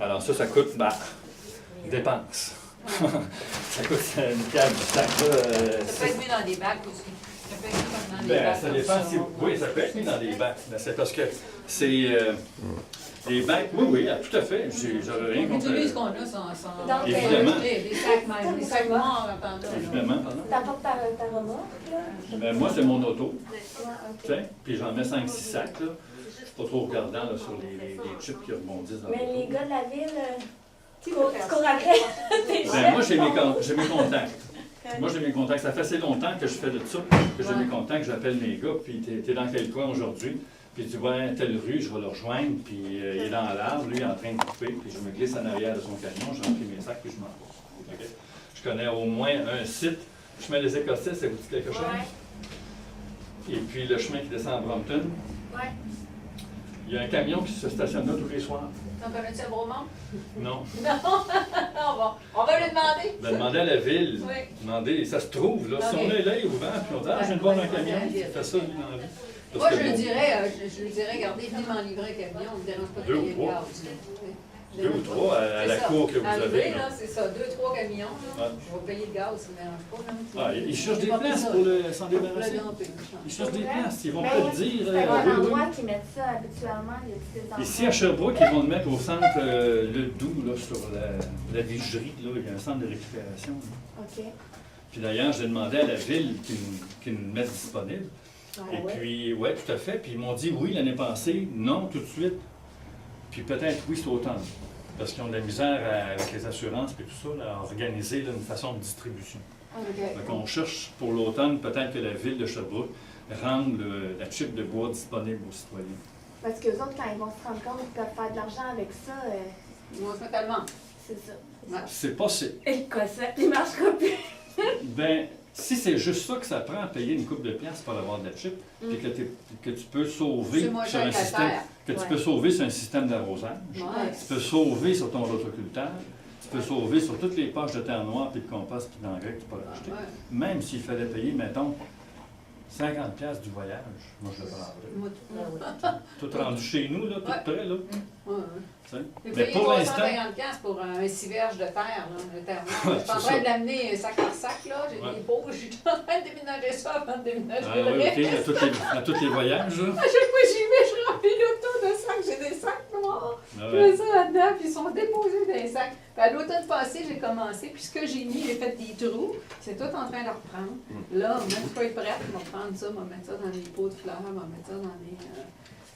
Alors ça coûte, dépense. Ça coûte une pièce du sac. Ça peut être mis dans des bacs aussi. Ça peut être mis dans des bacs. Ça dépend si... Oui, ça peut être mis dans des bacs. Mais c'est parce que c'est... des bacs, oui, tout à fait. J'aurais rien On contre... utilise ce qu'on a sans... Donc, Évidemment. Les sacs même, les sacs noirs, attendez. Évidemment, pardon. T'apportes ta remorque, là? Ben, moi, c'est mon auto. Ouais, Tu sais, puis j'en mets 5-6 sacs, là. C'est pas trop regardant là, sur les chips qui rebondissent dans Mais les l'auto. gars de la ville, Qui tu peut faire cours ça? après tes Ben, moi, j'ai mes contacts. Moi, j'ai mes contacts. Ça fait assez longtemps que je fais de ça, que j'ai mes contacts, j'appelle mes gars, puis t'es dans quel coin aujourd'hui? Puis tu vois, telle rue, je vais le rejoindre, puis il est dans l'arbre, lui, il est en train de couper, puis je me glisse en arrière de son camion, j'ai rempli mes sacs, puis je m'en vais. OK? Je connais au moins un site. Le chemin des Écossais, ça vous dit quelque chose? Ouais. Et puis le chemin qui descend à Brompton. Ouais. Il y a un camion qui se stationne là tous les soirs. T'en connais-tu à Bromont? Non. On va lui demander. Ben, demandez à la ville. Oui. Demandez, ça se trouve, là. Si Ok. on est là, il est ouvert, puis on dit, ah, je viens de voir un camion, il fait ça, lui, dans la vie. Moi, Parce que je bon, lui dirais, regardez, venez m'en livrer un camion, on ne me dérange pas de 2 ou payer le 3. gaz. 2 ou 3 à C'est la ça. cour que vous À avez. lever, là. là, c'est ça, 2-3 camions, là. Ouais. Je vais payer le gaz, ça ne me dérange pas. Ah, Là. ils cherchent des Pas places ça. pour s'en Pour débarrasser. le gramper, je Ils pense. cherchent des places. Ils vont Ben, pas te dire. c'est un oui, oui. endroit qui met ça habituellement. Il y a des endroits. Ici, à Sherbrooke, ils vont le mettre au centre Le Doux, là, sur la vigerie. Là. Il y a un centre de récupération. Là. OK. Puis d'ailleurs, j'ai demandé à la ville qu'ils nous mettent disponible. Ah, Et ouais. puis, oui, tout à fait. Puis ils m'ont dit oui l'année passée, non tout de suite. Puis peut-être oui cet automne. Parce qu'ils ont de la misère avec les assurances et tout ça, là, à organiser là, une façon de distribution. Donc on cherche pour l'automne, peut-être que la ville de Sherbrooke rende la chip de bois disponible aux citoyens. Parce qu'eux autres, quand ils vont se rendre compte qu'ils peuvent faire de l'argent avec ça, Ils vont se mettre à le vendre. c'est ça. Ouais. C'est possible. Et le cosset, il marchera plus. Ben, si c'est juste ça que ça prend à payer une coupe de piastres pour avoir de la chip, puis que tu peux sauver C'est moins sur cher un qu'à système, terre. que tu Ouais. peux sauver sur un système d'arrosage, Ouais. tu peux sauver sur ton rotoculteur, tu peux sauver sur toutes les poches de terre noire, puis de compost, puis d'engrais que tu peux acheter. Ouais. Même s'il fallait payer, mettons, 50 piastres du voyage, moi je le prendrais. Moi, tout. Tout rendu chez nous, là, tout Ouais. prêt, là. Ouais. tu sais. J'ai Mais payé pour l'instant, 350$ pour un 6 verges de terre, là, de terre noire. Ouais, Je suis en c'est train ça. de l'amener sac par sac, là. J'ai Ouais. des pots, je suis en train de déménager ça avant de déménager ah, le oui, reste. OK, à tous les voyages, là. À chaque fois que j'y vais, je remplis l'auto de sacs. J'ai des sacs noirs. Ah Je ouais. mets ça là-dedans, puis ils sont déposés dans les sacs. Puis à l'automne passé, j'ai commencé, puis ce que j'ai mis, j'ai fait des trous. C'est tout en train de reprendre. Là, même pas prête, je vais reprendre ça, je vais mettre ça dans les pots de fleurs, je vais mettre ça dans les...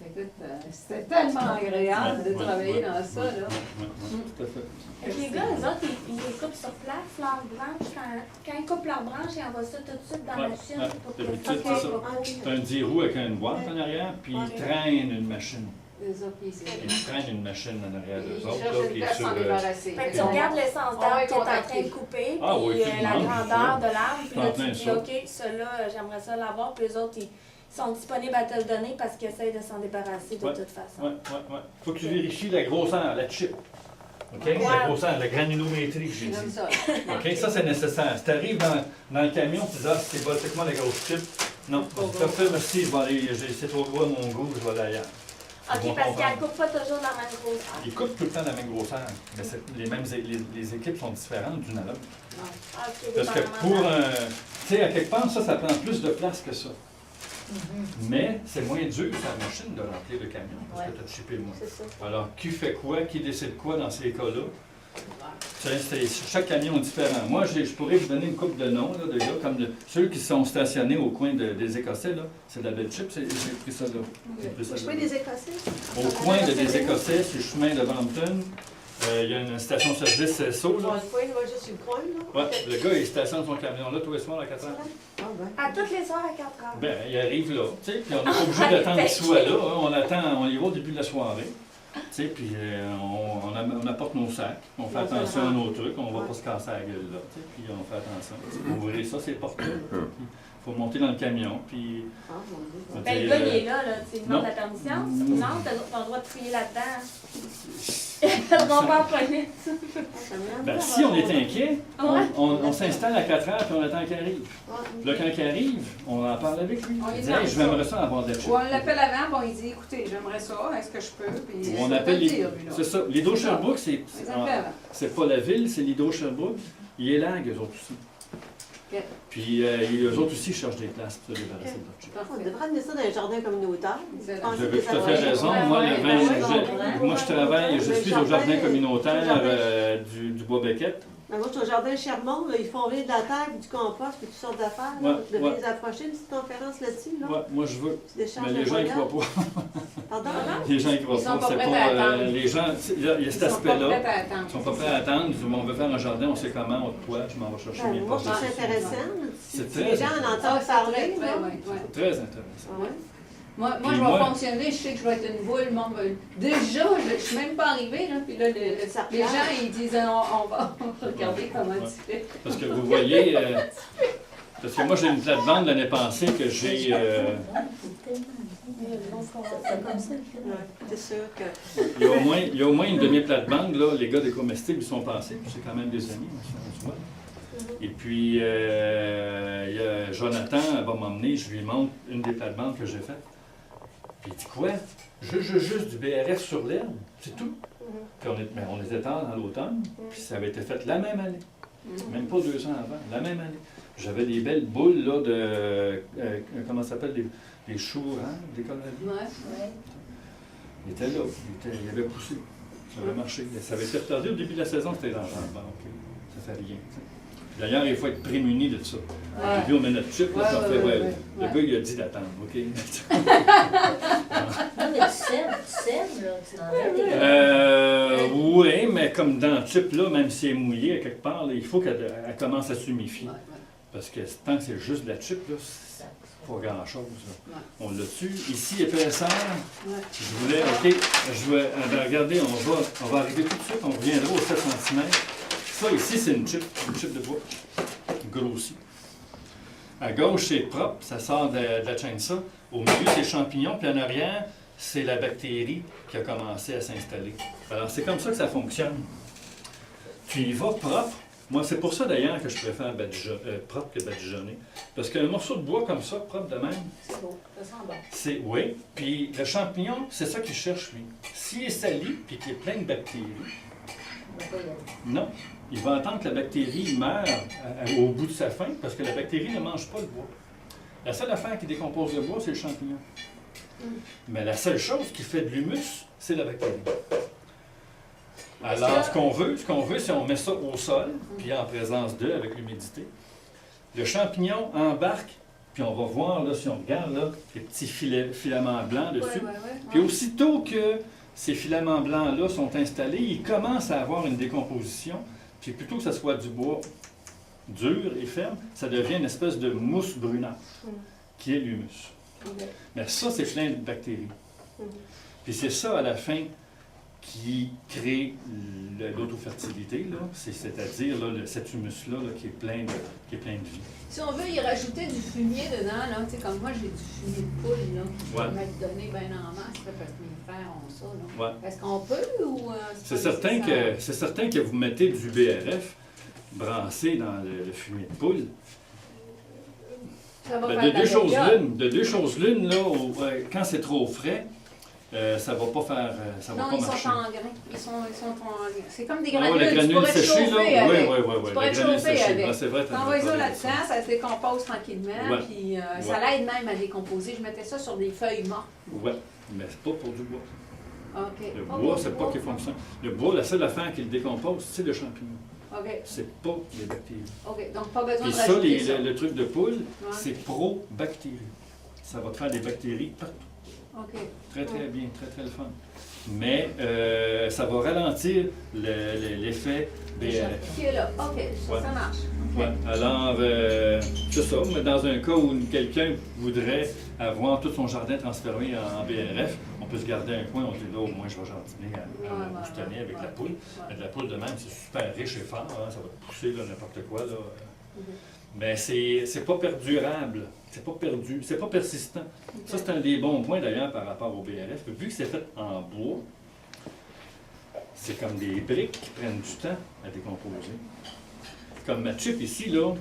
Écoute, c'était tellement agréable de Ouais, travailler ouais, dans ça, là. Tout à fait. Et les gars, eux autres, ils les coupent sur place, leurs branches. Quand ils coupent leurs branches, ils envoient ça tout de suite dans Ouais, la machine ouais. pour que D'habitude, ça c'est ça. soit C'est un 10 roues avec une boîte en arrière, puis ils traînent une machine. Les autres, puis c'est... Ils traînent une machine en arrière Ils d'eux autres, cherchent là, une qui est place sur... à s'en débarrasser. Fait que tu regardes l'essence On va d'arbre les qui est en train contacter. de couper, Ah oui, puis puis la tu demandes, grandeur c'est de l'arbre, puis En là plein tu dis ça. OK, celui-là, j'aimerais ça l'avoir, puis les autres, ils sont disponibles à te le donner parce qu'ils essayent de s'en débarrasser de Ouais. toute façon. Ouais. Faut que tu vérifies la grosseur, la chip. OK? Ouais. La grosseur, la granulométrie que j'ai J'aime dit. ça. OK? Ça, c'est nécessaire. Si tu arrives dans le camion, tu dis, ah, c'est moi la grosse chip. Non, tu fait, merci, je vais aller, c'est trop gros à mon goût, je vais aller ailleurs. Ils OK, vont parce qu'elle comprendre. ne coupe pas toujours la même grosseur. Ils coupent tout le temps la même grosseur, mais les équipes sont différentes d'une à l'autre. Ah, OK, Parce que dépendamment pour de la- un. Tu sais, à quelque part, ça prend plus de place que ça. Mais c'est moins dur sur la machine de remplir le camion parce que tu as chippé moins. C'est ça. Alors, qui fait quoi, qui décide quoi dans ces cas-là? Tu sais, chaque camion est différent. Moi, je pourrais vous donner une couple de noms là, de gars, comme ceux qui sont stationnés au coin des Écossais. Là. C'est de la belle chip, j'ai pris ça là. J'ai pris ça Je là. fais des Écossais. Au coin des Écossais, sur le chemin de Brampton, Il y a une station-service SO, On là. va le faire, il va juste sur le coin, là. Ouais, le gars, il stationne son camion là tous les soirs à 4 heures. Ah, ben. À toutes les soirs à 4 heures. Ben, il arrive là, tu sais, puis on n'est pas obligé d'attendre qu'il soit là. Hein. On attend, on y va au début de la soirée. Tu sais, puis on apporte nos sacs, on fait attention à nos trucs, on va pas se casser la gueule là, tu sais, puis on fait attention. Vous ouvrez ça, c'est porté. Il faut monter dans le camion, puis... Ah, mon Dieu. Ben, le gars, il est là, tu non. demandes ta permission. Non, t'as le droit de fouiller là-dedans. Le droit de poignet. Ben, si on est inquiet, Ouais. on s'installe à 4 heures, puis on attend qu'il arrive. Là, quand il arrive, on en parle avec lui. On lui Il dit, dit, hey, je vais ça avoir de la chute. Ou on l'appelle avant, bon, il dit, écoutez, j'aimerais ça, est-ce que je peux? Puis, Ou on ça appelle peut le les... dire, lui, là. C'est ça. L'Hydro-Sherbrooke, Les appelle. c'est pas la ville, c'est l'Hydro-Sherbrooke. Ils élaguent, eux autres aussi. Ok. Puis eux autres aussi cherchent des places pour se débarrasser de leur chute. On Parfait. devrait amener ça dans les jardins communautaires. Excellent. Pensez Vous avez que tout ça à va fait être- raison. Ouais, Moi, ouais, le ouais, vin, moi, je travaille, je suis au jardin communautaire jardin. du Bois-Bequette. Mais moi, je suis au jardin Chermont, là, ils font venir de la terre, du compost, puis toutes sortes d'affaires. là. Ouais, Je devais ouais. les approcher, une petite conférence là-dessus. Là. Ouais, moi, je veux. Des échanges Mais les de gens, ils voyages. croient pas. Pardon? Les gens, ils croient Ils sont pas. pas C'est prêts pas, à attendre. les gens, il y a Ils cet sont pas aspect-là. prêts à attendre. Ils sont pas prêts à attendre. Ils disent, on veut faire un jardin, on sait comment, on te poids, je m'en vais chercher Ben, mes moi, je trouve poches. ça intéressant. C'est Si très les gens en intéressant. entendent parler, Ouais, là. ouais, ouais. C'est très intéressant. Ah ouais? Moi, Puis je vais moi- fonctionner, je sais que je vais être une boule, le monde va... Déjà, je suis même pas arrivée, là, puis là, les gens, ils disent, on va regarder comment Ouais. tu fais. Parce que vous voyez, parce que moi j'ai une plate-bande l'année passée que j'ai, C'est comme ça. Ouais, c'est sûr que. il y a au moins une demi-plate-bande, là, les gars des comestibles ils sont passés, puis c'est quand même des amis, on se voit. Et puis, il y a Jonathan va m'emmener, je lui montre une des plates-bandes que j'ai faites. Puis il dit quoi? Juste du BRF sur l'herbe, c'est tout. Puis on était tard dans l'automne, puis ça avait été fait la même année. Même pas 200 avant, la même année. J'avais des belles boules là, de. Comment ça s'appelle? Des choux, hein? Des coloriers. Ouais. Ouais. Il était là, il avait poussé. Ça avait marché. Ça avait été retardé au début de la saison, c'était dans le genre. Bon, OK, ça fait rien. T'sais. D'ailleurs, il faut être prémuni de ça. Ouais. Puis on met notre chip, là, Ouais, puis on fait, ouais, ouais, ouais, le ouais. gars, il a dit d'attendre, OK? Non, mais tu sèmes, là, tu l'enlèves. Oui, mais comme dans le chip, là, même si elle est mouillée à quelque part, là, il faut qu'elle commence à s'humifier. Ouais, ouais. Parce que tant que c'est juste de la chip, là, c'est pas grand-chose. là. Ouais. On l'a dessus. Ici, épaisseur. Ouais. Je voulais, OK, regardez, on va arriver tout de suite, on reviendra aux 7 cm. Ça, ici, c'est une chip de bois, grossie. À gauche, c'est propre, ça sort de la chainsaw. Au milieu, c'est champignons, puis en arrière, c'est la bactérie qui a commencé à s'installer. Alors, c'est comme ça que ça fonctionne. Tu y vas propre. Moi, c'est pour ça d'ailleurs que je préfère propre que badigeonner. Parce qu'un morceau de bois comme ça, propre de même, C'est beau, ça sent bon. c'est, oui, puis le champignon, c'est ça qu'il cherche, lui. S'il est sali, puis qu'il y a plein de bactéries, non, il va attendre que la bactérie meure au bout de sa faim, parce que la bactérie ne mange pas le bois. La seule affaire qui décompose le bois, c'est le champignon. Mais la seule chose qui fait de l'humus, c'est la bactérie. Alors, ce qu'on veut, c'est on met ça au sol, puis en présence d'eux, avec l'humidité. Le champignon embarque, puis on va voir, là, si on regarde, là, les petits filaments blancs dessus. Ouais, ouais, ouais. Puis aussitôt que ces filaments blancs-là sont installés, ils commencent à avoir une décomposition. Puis plutôt que ce soit du bois dur et ferme, ça devient une espèce de mousse brunâtre, qui est l'humus. Ok. Mais ça, c'est plein de bactéries. Puis c'est ça, à la fin, qui crée l'autofertilité, là. C'est-à-dire là, cet humus-là là, qui est plein de vie. Si on veut y rajouter du fumier dedans, là, tu sais, comme moi j'ai du fumier de poule, là, qui Ouais. va m'être donné bien en masse, là, parce que mes frères ont ça, là. Ouais. Est-ce qu'on peut ou... C'est pas certain, nécessaire? c'est certain que vous mettez du BRF brassé dans le fumier de poule. Ça va Ben, faire de deux la choses l'une, là, quand c'est trop frais, ça va pas faire, ça va Non, pas ils marcher. sont en grains. Ils sont en... C'est comme des Ah granules. ouais, la tu granule pourrais te séchée, là, chauffer avec. oui, Tu pourrais la te granule chauffer séchée. avec. Ah, c'est vrai, T'envoies ça raison. là-dedans, ça se décompose tranquillement, Ouais. puis ça l'aide même à décomposer. Je mettais ça sur des feuilles mortes. Ouais, mais c'est pas pour du bois. OK. Le Pas bois, pour c'est du pas bois. qu'il fonctionne. Le bois, la seule affaire qui le décompose, c'est le champignon. OK. C'est pas les bactéries. OK. Donc, pas besoin Puis de ça, rajouter ça. le truc de poule, Ouais. c'est pro-bactéries. Ça va te faire des bactéries partout. OK. Très, très bien, très, très le fun. mais ça va ralentir l'effet BRF. Qui est là. OK, Ouais. ça marche. Ouais. Alors, c'est ça, mais dans un cas où quelqu'un voudrait avoir tout son jardin transformé en BRF, on peut se garder un coin, on dit là, au moins je vais jardiner à boutonner avec la poule. Mais de la poule de même, c'est super riche et fort, hein, ça va pousser là, n'importe quoi. Là. Mais c'est pas perdurable, c'est pas perdu, c'est pas persistant. Ça, c'est un des bons points d'ailleurs par rapport au BRF. Vu que c'est fait en bois, c'est comme des briques qui prennent du temps à décomposer. Comme ma chip ici, là,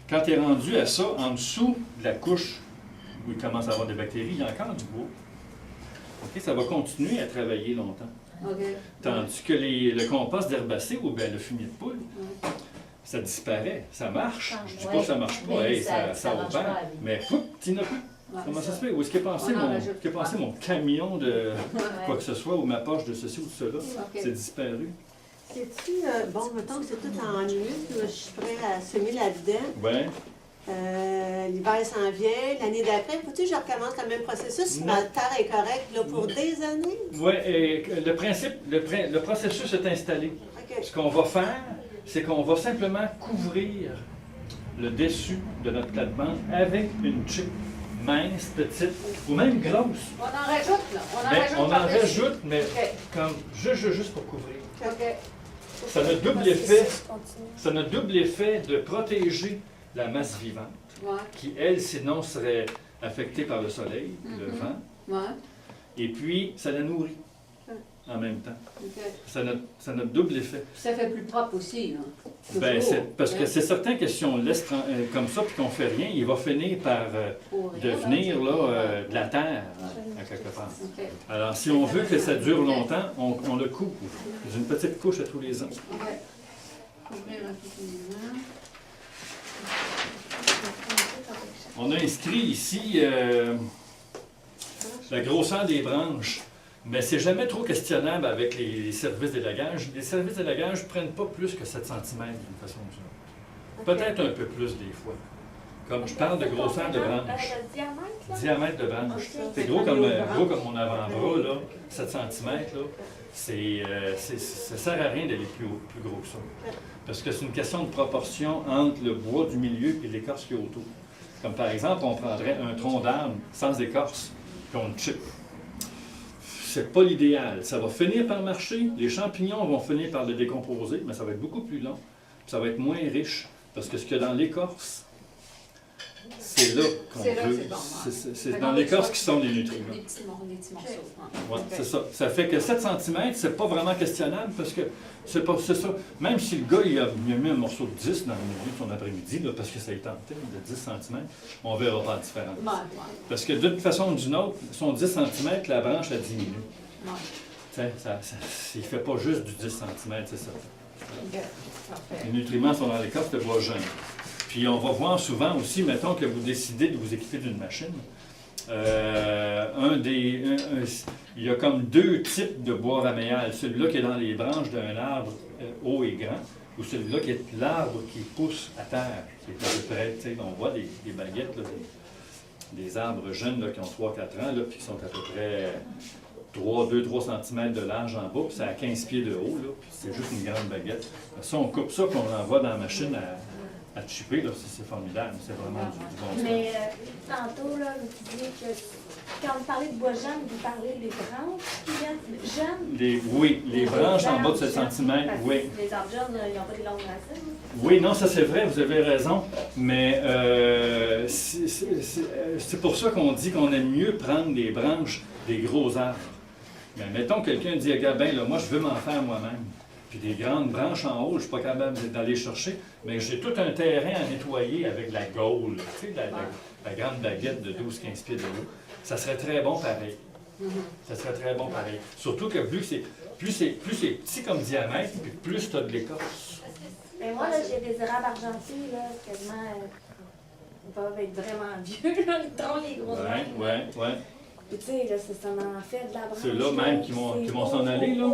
quand tu es rendu à ça, en dessous de la couche où il commence à avoir des bactéries, il y a encore du bois. OK, ça va continuer à travailler longtemps. OK. Tandis que le compost d'herbacée ou bien le fumier de poule, ça disparaît, ça marche. Je ne dis pas que ça ne marche pas, Mais hey, ça marche opère, pas, oui. mais tu n'as plus. Ouais, Comment ça ça. se fait? Où est-ce qu'est passé, On en mon, rajoute. qu'est passé mon camion de Ouais. quoi que ce soit, ou ma poche de ceci ou de cela? OK. C'est disparu. C'est-tu, bon, mettons que c'est tout en huile, là, je suis prêt à semer là-dedans. Ouais. L'hiver s'en vient, l'année d'après, faut-tu que je recommence le même processus si ma terre est correcte là, pour des années? Oui, et le processus est installé. OK. Ce qu'on va faire, c'est qu'on va simplement couvrir le dessus de notre plate-bande avec une chip mince, petite, ou même grosse. On en rajoute, là. On en Mais rajoute on en par-dessus. rajoute, mais OK. comme juste pour couvrir. OK. Ça a le double effet, ça a le double effet de protéger la masse vivante, Ouais. qui, elle, sinon, serait affectée par le soleil, le vent, Ouais. et puis ça la nourrit en même temps. OK. Ça a notre double effet. Puis ça fait plus propre aussi, là. Ben, Toujours. parce que c'est certain que si on laisse comme ça puis qu'on fait rien, il va finir par Pour rien, devenir là, là, de la terre, à quelque part. OK. Alors, si on veut que ça dure longtemps, on le coupe d'une petite couche à tous les ans. OK. Couvrir rapidement. On a inscrit ici la grosseur des branches, mais c'est jamais trop questionnable avec les services d'élagage. Les services d'élagage ne prennent pas plus que 7 cm d'une façon ou d'une autre. Peut-être un peu plus des fois. Comme je parle de grosseur de branche. Le diamètre, là? Diamètre de branche. Ok. C'est gros comme mon avant-bras, là, 7 cm, là. Ça sert à rien d'aller plus gros que ça. Parce que c'est une question de proportion entre le bois du milieu et l'écorce qui est autour. Comme par exemple, on prendrait un tronc d'arbre sans écorce, puis on le chip. C'est pas l'idéal. Ça va finir par marcher, les champignons vont finir par le décomposer, mais ça va être beaucoup plus long, puis ça va être moins riche, parce que ce qu'il y a dans l'écorce, c'est là qu'on C'est là que veut. c'est bon, ouais. C'est Fait dans qu'on l'écorce va- qui sont les nutriments. Des petits morceaux. Ouais, c'est ça. Ça fait que 7 cm, c'est pas vraiment questionnable parce que c'est ça. Même si le gars il a mis un morceau de 10 dans le milieu de son après-midi, là, parce que ça est tenté de 10 cm, on verra pas la différence. Ouais, ouais. Parce que d'une façon ou d'une autre, son 10 cm, la branche, elle diminue. Ouais. Tu sais, il ne fait pas juste du 10 cm, c'est ça. OK. Parfait. Les nutriments sont dans l'écorce de bois jeune. Puis on va voir souvent aussi, mettons que vous décidez de vous équiper d'une machine. Il y a comme 2 types de bois raméal. Celui-là qui est dans les branches d'un arbre haut et grand, ou celui-là qui est l'arbre qui pousse à terre, qui est à peu près, tu sais, on voit des baguettes, là, des arbres jeunes là, qui ont 3-4 ans, là, puis qui sont à peu près 2-3 cm de large en bas, puis c'est à 15 pieds de haut, là, puis c'est juste une grande baguette. Ça, on coupe ça, puis on l'envoie dans la machine à chipper, là, c'est formidable, c'est vraiment du bon sens. Mais tantôt, là, vous disiez que quand vous parlez de bois jeune, vous parlez des branches qui viennent jeunes? Oui, les branches en bas de 7 cm, Parce que oui. Les arbres jeunes, ils n'ont pas des longues racines. Oui, non, ça c'est vrai, vous avez raison, mais c'est pour ça qu'on dit qu'on aime mieux prendre des branches des gros arbres. Mais mettons quelqu'un dit, regarde, ben là, moi je veux m'en faire moi-même. Puis des grandes branches en haut, je ne suis pas capable d'aller chercher, mais j'ai tout un terrain à nettoyer avec la gaule, tu sais, la grande baguette de 12-15 pieds de haut. Ça serait très bon pareil. Ça serait très bon pareil. Surtout que plus c'est petit comme diamètre, puis plus tu as de l'écorce. Mais moi, là, j'ai des érables argentés, là, quasiment, ils peuvent être vraiment vieux, là, les troncs, les grosses branches. Ouais. Puis tu sais, là, ça m'en fait de la branche. Ceux-là même qui vont s'en aller, là.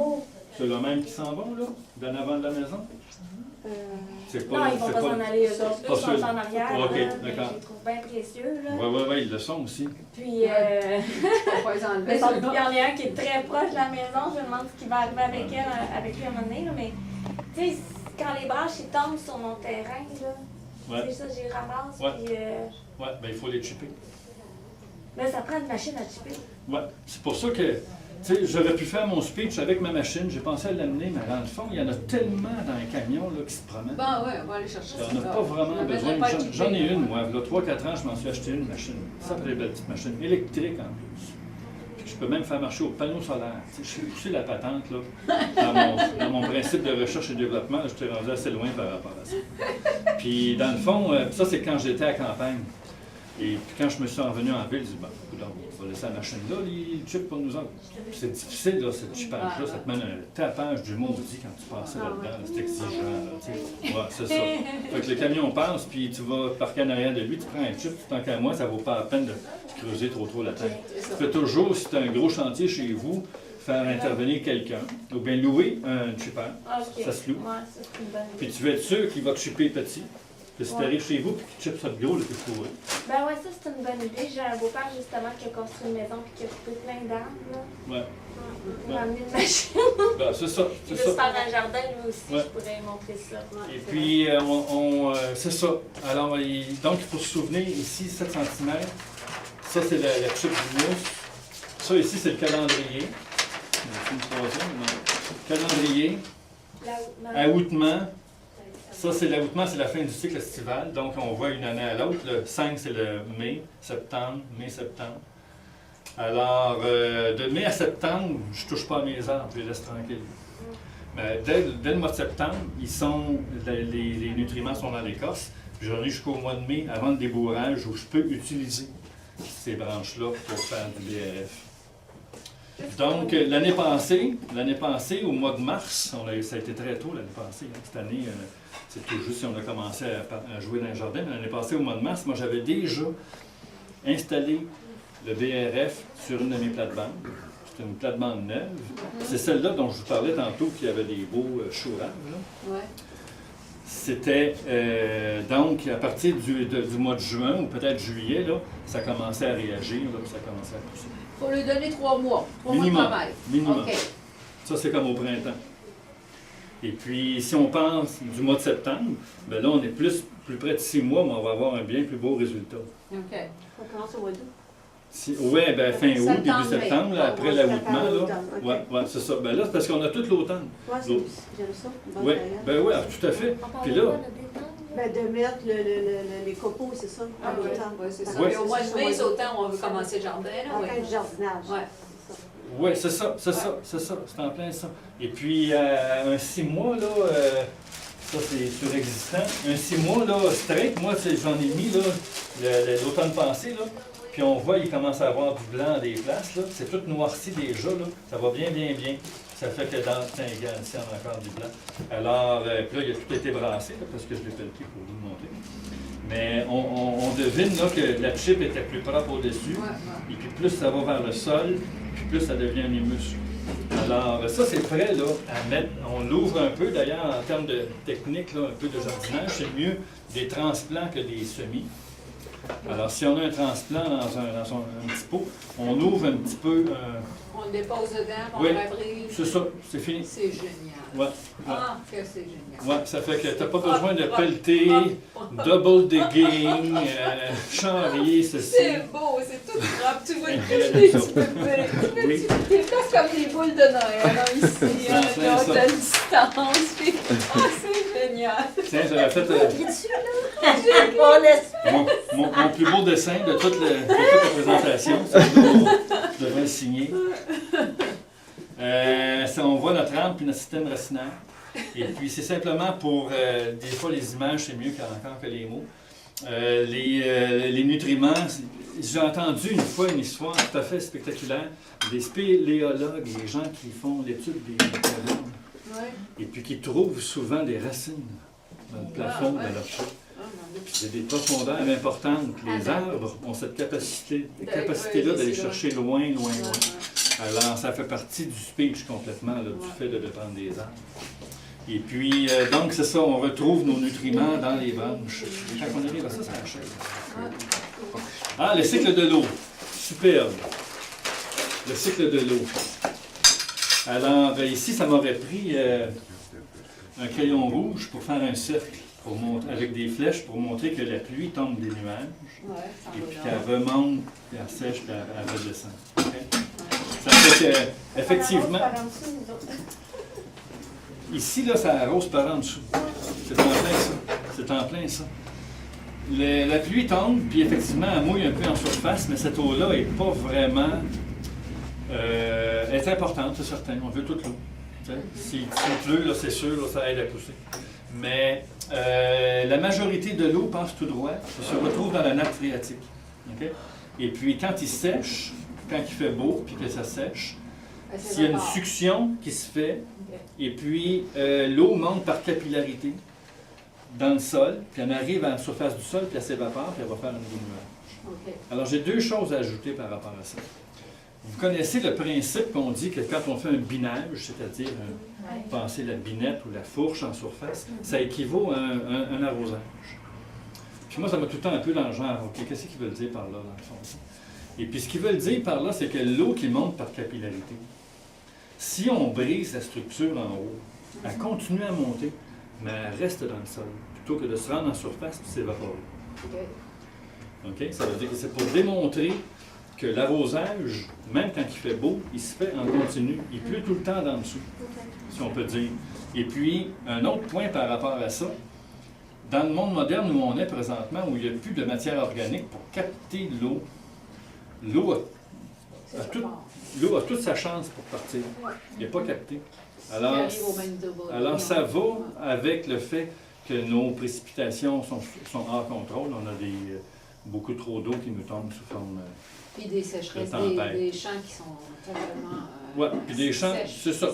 ceux-là même qui s'en vont, là, d'en avant de la maison? C'est Non, ils vont c'est pas s'en aller, eux autres. pas Eux sont ceux- en arrière, Ok, là, mais d'accord. je les trouve bien précieux, là. Oui, ils le sont aussi. Puis, On va les enlever. il y en a un qui est très proche de la maison. Je me demande ce qui va arriver avec elle, avec lui à un moment donné, là. Mais, tu sais, quand les branches ils tombent sur mon terrain, là, Ouais, c'est ça, j'y ramasse. Ouais. Puis, ouais, ben il faut les chipper. là, ça prend une machine à chipper. Ouais, c'est pour ça que, tu sais, j'aurais pu faire mon speech avec ma machine, j'ai pensé à l'amener, mais dans le fond, il y en a tellement dans les camions là, qui se promènent. Bon, ouais, on va aller chercher ça. On n'a pas vraiment Je besoin. vais pas J'en ai équiper. une, moi. Il y a 3-4 ans, je m'en suis acheté une machine. Ça fait des belles petites machines, électriques en plus. Puis je peux même faire marcher au panneau solaire. Tu sais, je suis la patente, là. Dans mon principe de recherche et développement, je t'ai rendu assez loin par rapport à ça. Puis dans le fond, ça c'est quand j'étais à la campagne. Et puis quand je me suis revenu en ville, je dis, bon, écoute, on va laisser la machine là, les chips pour nous autres. Puis c'est difficile, là, ce chipage-là, ça te mène un tapage du maudit quand tu passes là-dedans, là, c'est exigeant, là, tu sais. Ouais, c'est ça. Fait que le camion passe, puis tu vas parquer en arrière de lui, tu prends un chip, tant qu'à moi, ça vaut pas la peine de creuser trop la tête. Tu fais toujours, si tu as un gros chantier chez vous, faire intervenir quelqu'un, ou bien louer un chipper, OK. ça se loue. Ouais, ça, c'est une bonne idée. Puis tu veux être sûr qu'il va te chipper petit. Que si tu arrives chez vous et que tu chippes ça de gros, là, t'es fourré. Ben ouais, ça, c'est une bonne idée. J'ai un beau-père, justement, qui a construit une maison et qui a coupé plein d'arbres, là. Ouais. Pour amener une machine. Ben, c'est ça. Il C'est veut se ça. faire un jardin, lui aussi. Ouais. Je pourrais montrer ça. Et puis, c'est ça. Alors, donc, il faut se souvenir, ici, 7 cm. Ça, c'est la chip du mousse. Ça, ici, c'est le calendrier. C'est une troisième, non. Calendrier. Aoûtement. Ça, c'est l'aoûtement, c'est la fin du cycle estival. Donc, on voit une année à l'autre. Le 5, c'est le mai, septembre. Alors, de mai à septembre, je ne touche pas à mes arbres, je les laisse tranquilles. Mais dès le mois de septembre, les nutriments sont dans l'écorce. Puis j'en ai jusqu'au mois de mai, avant le débourrage, où je peux utiliser ces branches-là pour faire du BRF. Donc, l'année passée, au mois de mars, ça a été très tôt l'année passée. Hein. Cette année, c'est tout juste si on a commencé à jouer dans le jardin. Mais l'année passée, au mois de mars, moi, j'avais déjà installé le BRF sur une de mes plates-bandes. C'est une plate-bande neuve. C'est celle-là dont je vous parlais tantôt, qui avait des beaux chourages. Ouais. C'était donc à partir du mois de juin ou peut-être juillet, là, ça commençait à réagir, là, puis ça commençait à pousser. Il faut lui donner 3 mois. 3 mois de Minimum. travail. Minimum. OK. Ça, c'est comme au printemps. Et puis, si on pense du mois de septembre, bien là, on est plus près de 6 mois, mais on va avoir un bien plus beau résultat. OK. On commence au mois d'août. Oui, bien fin août, début Septembre, septembre, là, après mai. l'avoutement. Septembre, Là. automne, ok. Ouais, c'est ça. Ben là, c'est parce qu'on a tout l'automne. Ouais, L'autre. j'aime ça. Une bonne Oui, période. ben oui, tout à fait. Puis là, Ben, de mettre les copeaux, c'est ça, Ah à oui, l'automne. ouais, c'est ça. Ouais. Puis au mois de mai, c'est autant où on veut commencer le jardin. Là, En ouais. fin de jardinage. Ouais. oui, c'est ça, c'est en plein ça. Et puis, un 6 mois, là, ça c'est surexistant. Un 6 mois, là, straight, moi, j'en ai mis, là, l'automne passé, là. Puis on voit, il commence à avoir du blanc à des places, là. C'est tout noirci déjà, là. Ça va bien. Ça fait que dans le regarde, ici, on a encore du blanc. Alors, puis là, il a tout été brassé, là, parce que je l'ai pelleté pour vous le montrer. Mais on devine, là, que la chip était plus propre au-dessus. Ouais, ouais. Et puis plus ça va vers le sol, puis plus ça devient un humus. Alors, ça, c'est prêt, là, à mettre. On l'ouvre un peu, d'ailleurs, en termes de technique, là, un peu de jardinage. C'est mieux des transplants que des semis. Alors, si on a un transplant dans un petit pot, on ouvre un petit peu. On le dépose dedans, on Oui. rebrise. C'est ça, c'est fini. C'est génial. Ouais, ouais. Ah, que c'est génial. Ouais, ça fait que tu n'as pas besoin de pelleter, double digging, charrier, ceci. C'est beau, c'est tout propre. Tu vois Oui. tous les petits bébés. Oui. Des places comme des boules de Noël, là, ici, Ça, c'est là, ça. de distance. Puis, ah, c'est génial. Tiens, j'avais fait On laisse. mon plus beau dessin de toute la présentation. Ça, je devrais le signer. Ça, on voit notre rampe et notre système racinaire. Et puis, c'est simplement pour, des fois, les images, c'est mieux encore que les mots. Les nutriments, j'ai entendu une fois une histoire tout à fait spectaculaire des spéléologues, des gens qui font l'étude des microbes, Ouais. et puis qui trouvent souvent des racines dans le plafond Ah, ouais. de leur chute. Ah, mon Dieu. C'est des profondeurs importantes. Les arbres ont cette capacité-là d'aller chercher loin. Ouais, ouais. Alors, ça fait partie du speech complètement, là, du fait de dépendre des arbres. Et puis, donc, c'est ça, on retrouve nos nutriments dans les branches. Et quand on arrive à ça, ça achève. Ah, le cycle de l'eau. Superbe. Le cycle de l'eau. Alors, ici, ça m'aurait pris un crayon rouge pour faire un cercle avec des flèches pour montrer que la pluie tombe des nuages. Et puis qu'elle remonte, puis elle sèche, puis elle redescend. Okay? Ça fait que, effectivement, ici, là, ça arrose par en dessous. C'est en plein ça. C'est en plein ça. La pluie tombe, puis effectivement, elle mouille un peu en surface, mais cette eau-là n'est pas vraiment... elle est importante, c'est certain. On veut toute l'eau. S'il pleut, là, c'est sûr, là, ça aide à pousser. Mais la majorité de l'eau passe tout droit, ça se retrouve dans la nappe phréatique. Okay? Et puis, quand il sèche, quand il fait beau, puis que ça sèche, s'il y a une succion qui se fait, et puis l'eau monte par capillarité dans le sol, puis elle arrive à la surface du sol, puis elle s'évapore, puis elle va faire un nouveau nuage. Alors, j'ai deux choses à ajouter par rapport à ça. Vous connaissez le principe qu'on dit que quand on fait un binage, c'est-à-dire passer la binette ou la fourche en surface, ça équivaut à un arrosage. Puis moi, ça m'a tout le temps un peu dans le genre, OK, qu'est-ce qu'ils veulent dire par là, dans le fond? Et puis ce qu'ils veulent dire par là, c'est que l'eau qui monte par capillarité, si on brise la structure en haut, elle continue à monter, mais elle reste dans le sol, plutôt que de se rendre en surface et s'évaporer. OK? Ça veut dire que c'est pour démontrer que l'arrosage, même quand il fait beau, il se fait en continu. Il pleut tout le temps d'en dessous, si on peut dire. Et puis, un autre point par rapport à ça, dans le monde moderne où on est présentement, où il n'y a plus de matière organique pour capter l'eau, l'eau a toute sa chance pour partir. Il n'est pas capté. Alors, ça va avec le fait que nos précipitations sont hors contrôle. On a beaucoup trop d'eau qui nous tombe sous forme puis des sécheresses, des champs qui sont totalement... oui, puis des champs, c'est ça.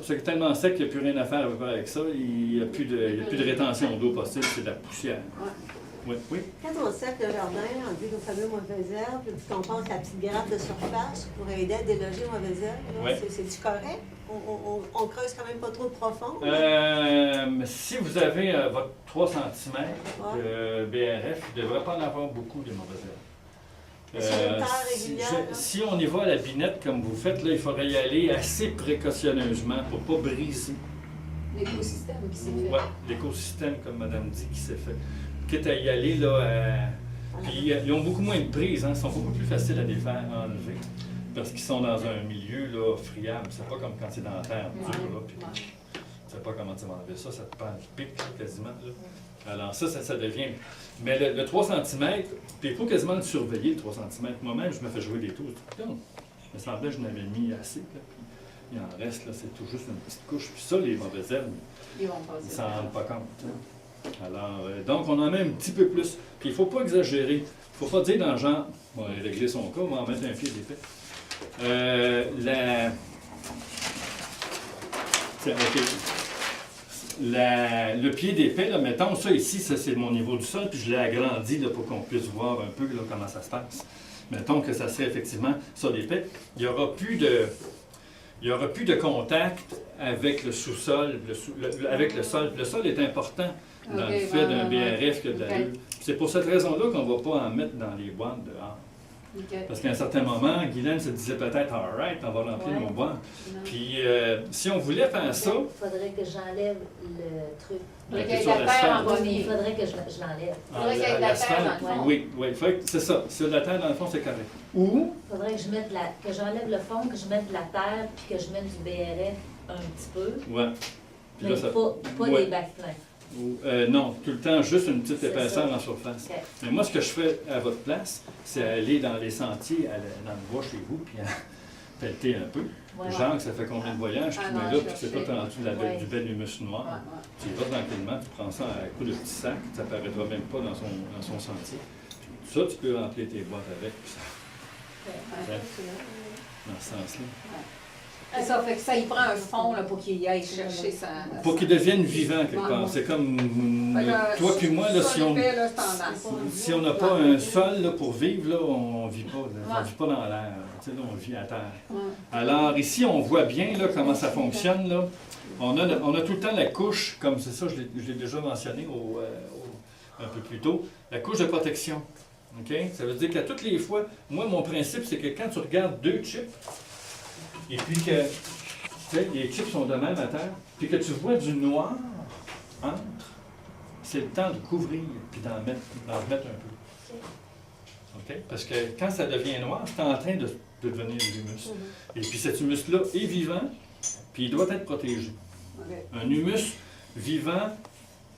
C'est tellement sec qu'il n'y a plus rien à faire avec ça. Il n'y a plus de rétention d'eau possible, c'est de la poussière. Oui, oui. Quand on sèche le jardin, on dit nos fameux mauvaises herbes, puis qu'on passe la petite grappe de surface pour aider à déloger les mauvaises herbes, oui. C'est-tu correct? On creuse quand même pas trop profond? Si vous avez votre 3 cm de BRF, il ne devrait pas en avoir beaucoup de mauvaises herbes. Si on y va à la binette comme vous faites, là, il faudrait y aller assez précautionneusement pour ne pas briser. L'écosystème qui s'est fait. Oui, l'écosystème, comme Madame dit, qui s'est fait. Quitte à y aller, là, puis ils ont beaucoup moins de prise, hein, ils sont beaucoup plus faciles à défaire, à enlever, parce qu'ils sont dans un milieu là, friable. C'est pas comme quand c'est dans la terre dure, là, puis tu sais pas comment tu vas enlever ça, ça te prend du pic, quasiment, là. Alors ça devient... Mais le 3 cm, puis il faut quasiment le surveiller, le 3 cm. Moi-même, je me fais jouer des tours. Il me semblait que je n'avais mis assez, là, puis il en reste, là, c'est tout juste une petite couche. Puis ça, les mauvaises herbes, ils ne s'en rendent pas compte. Hein. Alors, donc, on en met un petit peu plus. Puis il ne faut pas exagérer. Il ne faut pas dire dans le genre, on va régler son cas, on va en mettre un pied d'épais. Le pied d'épais, là, mettons, ça ici, ça c'est mon niveau du sol, puis je l'ai agrandi là, pour qu'on puisse voir un peu là, comment ça se passe. Mettons que ça serait effectivement ça d'épais. Il n'y aura plus de contact avec le sous-sol, avec le sol. Le sol est important dans le fait d'un BRF que de l'allure. C'est pour cette raison-là qu'on ne va pas en mettre dans les boîtes dehors. Parce qu'à un certain moment, Guylaine se disait peut-être « all right, on va remplir nos boîtes ». Puis si on voulait faire ça... Il faudrait que j'enlève le truc. Il faudrait qu'il y ait de la terre en bonne. Il faudrait que je l'enlève. Il faudrait qu'il y ait de la terre dans le fond. Oui, c'est ça. S'il y a de la terre dans le fond, c'est correct. Ou... Il faudrait que je mette que j'enlève le fond, que je mette de la terre, puis que je mette du BRF un petit peu. Oui. Mais là, pas des bacs pleins. Non, tout le temps, juste une petite épaisseur en surface. Okay. Mais moi, ce que je fais à votre place, c'est aller dans les sentiers, dans le bois chez vous, puis pelleter un peu. Ouais, Genre, ça fait combien de voyages, tu mets là, puis c'est tout rendu du bel humus noir. Ouais. Tu y vas tranquillement, tu prends ça à coup de petit sac, ça ne paraîtra même pas dans son sentier. Puis ça, tu peux remplir tes boîtes avec, puis ça, dans ce sens-là. C'est ça, fait que ça, il prend un fond là, pour qu'il aille chercher sa... Pour qu'ils deviennent vivants quelque part. C'est comme toi puis moi, là, si on n'a pas un sol là, pour vivre, là, on ne vit pas. Là, on vit pas dans l'air. Tu sais, là, on vit à terre. Ouais. Alors ici, on voit bien là, comment ça fonctionne. Là. On a tout le temps la couche, comme c'est ça, je l'ai déjà mentionné un peu plus tôt, la couche de protection. Okay? Ça veut dire qu'à toutes les fois, moi, mon principe, c'est que quand tu regardes 2 chips, et puis que tu sais, les chips sont de même à terre, puis que tu vois du noir entre, c'est le temps de couvrir, puis d'en remettre un peu. Okay? Parce que quand ça devient noir, c'est en train de devenir de l'humus. Et puis cet humus-là est vivant, puis il doit être protégé. Un humus vivant,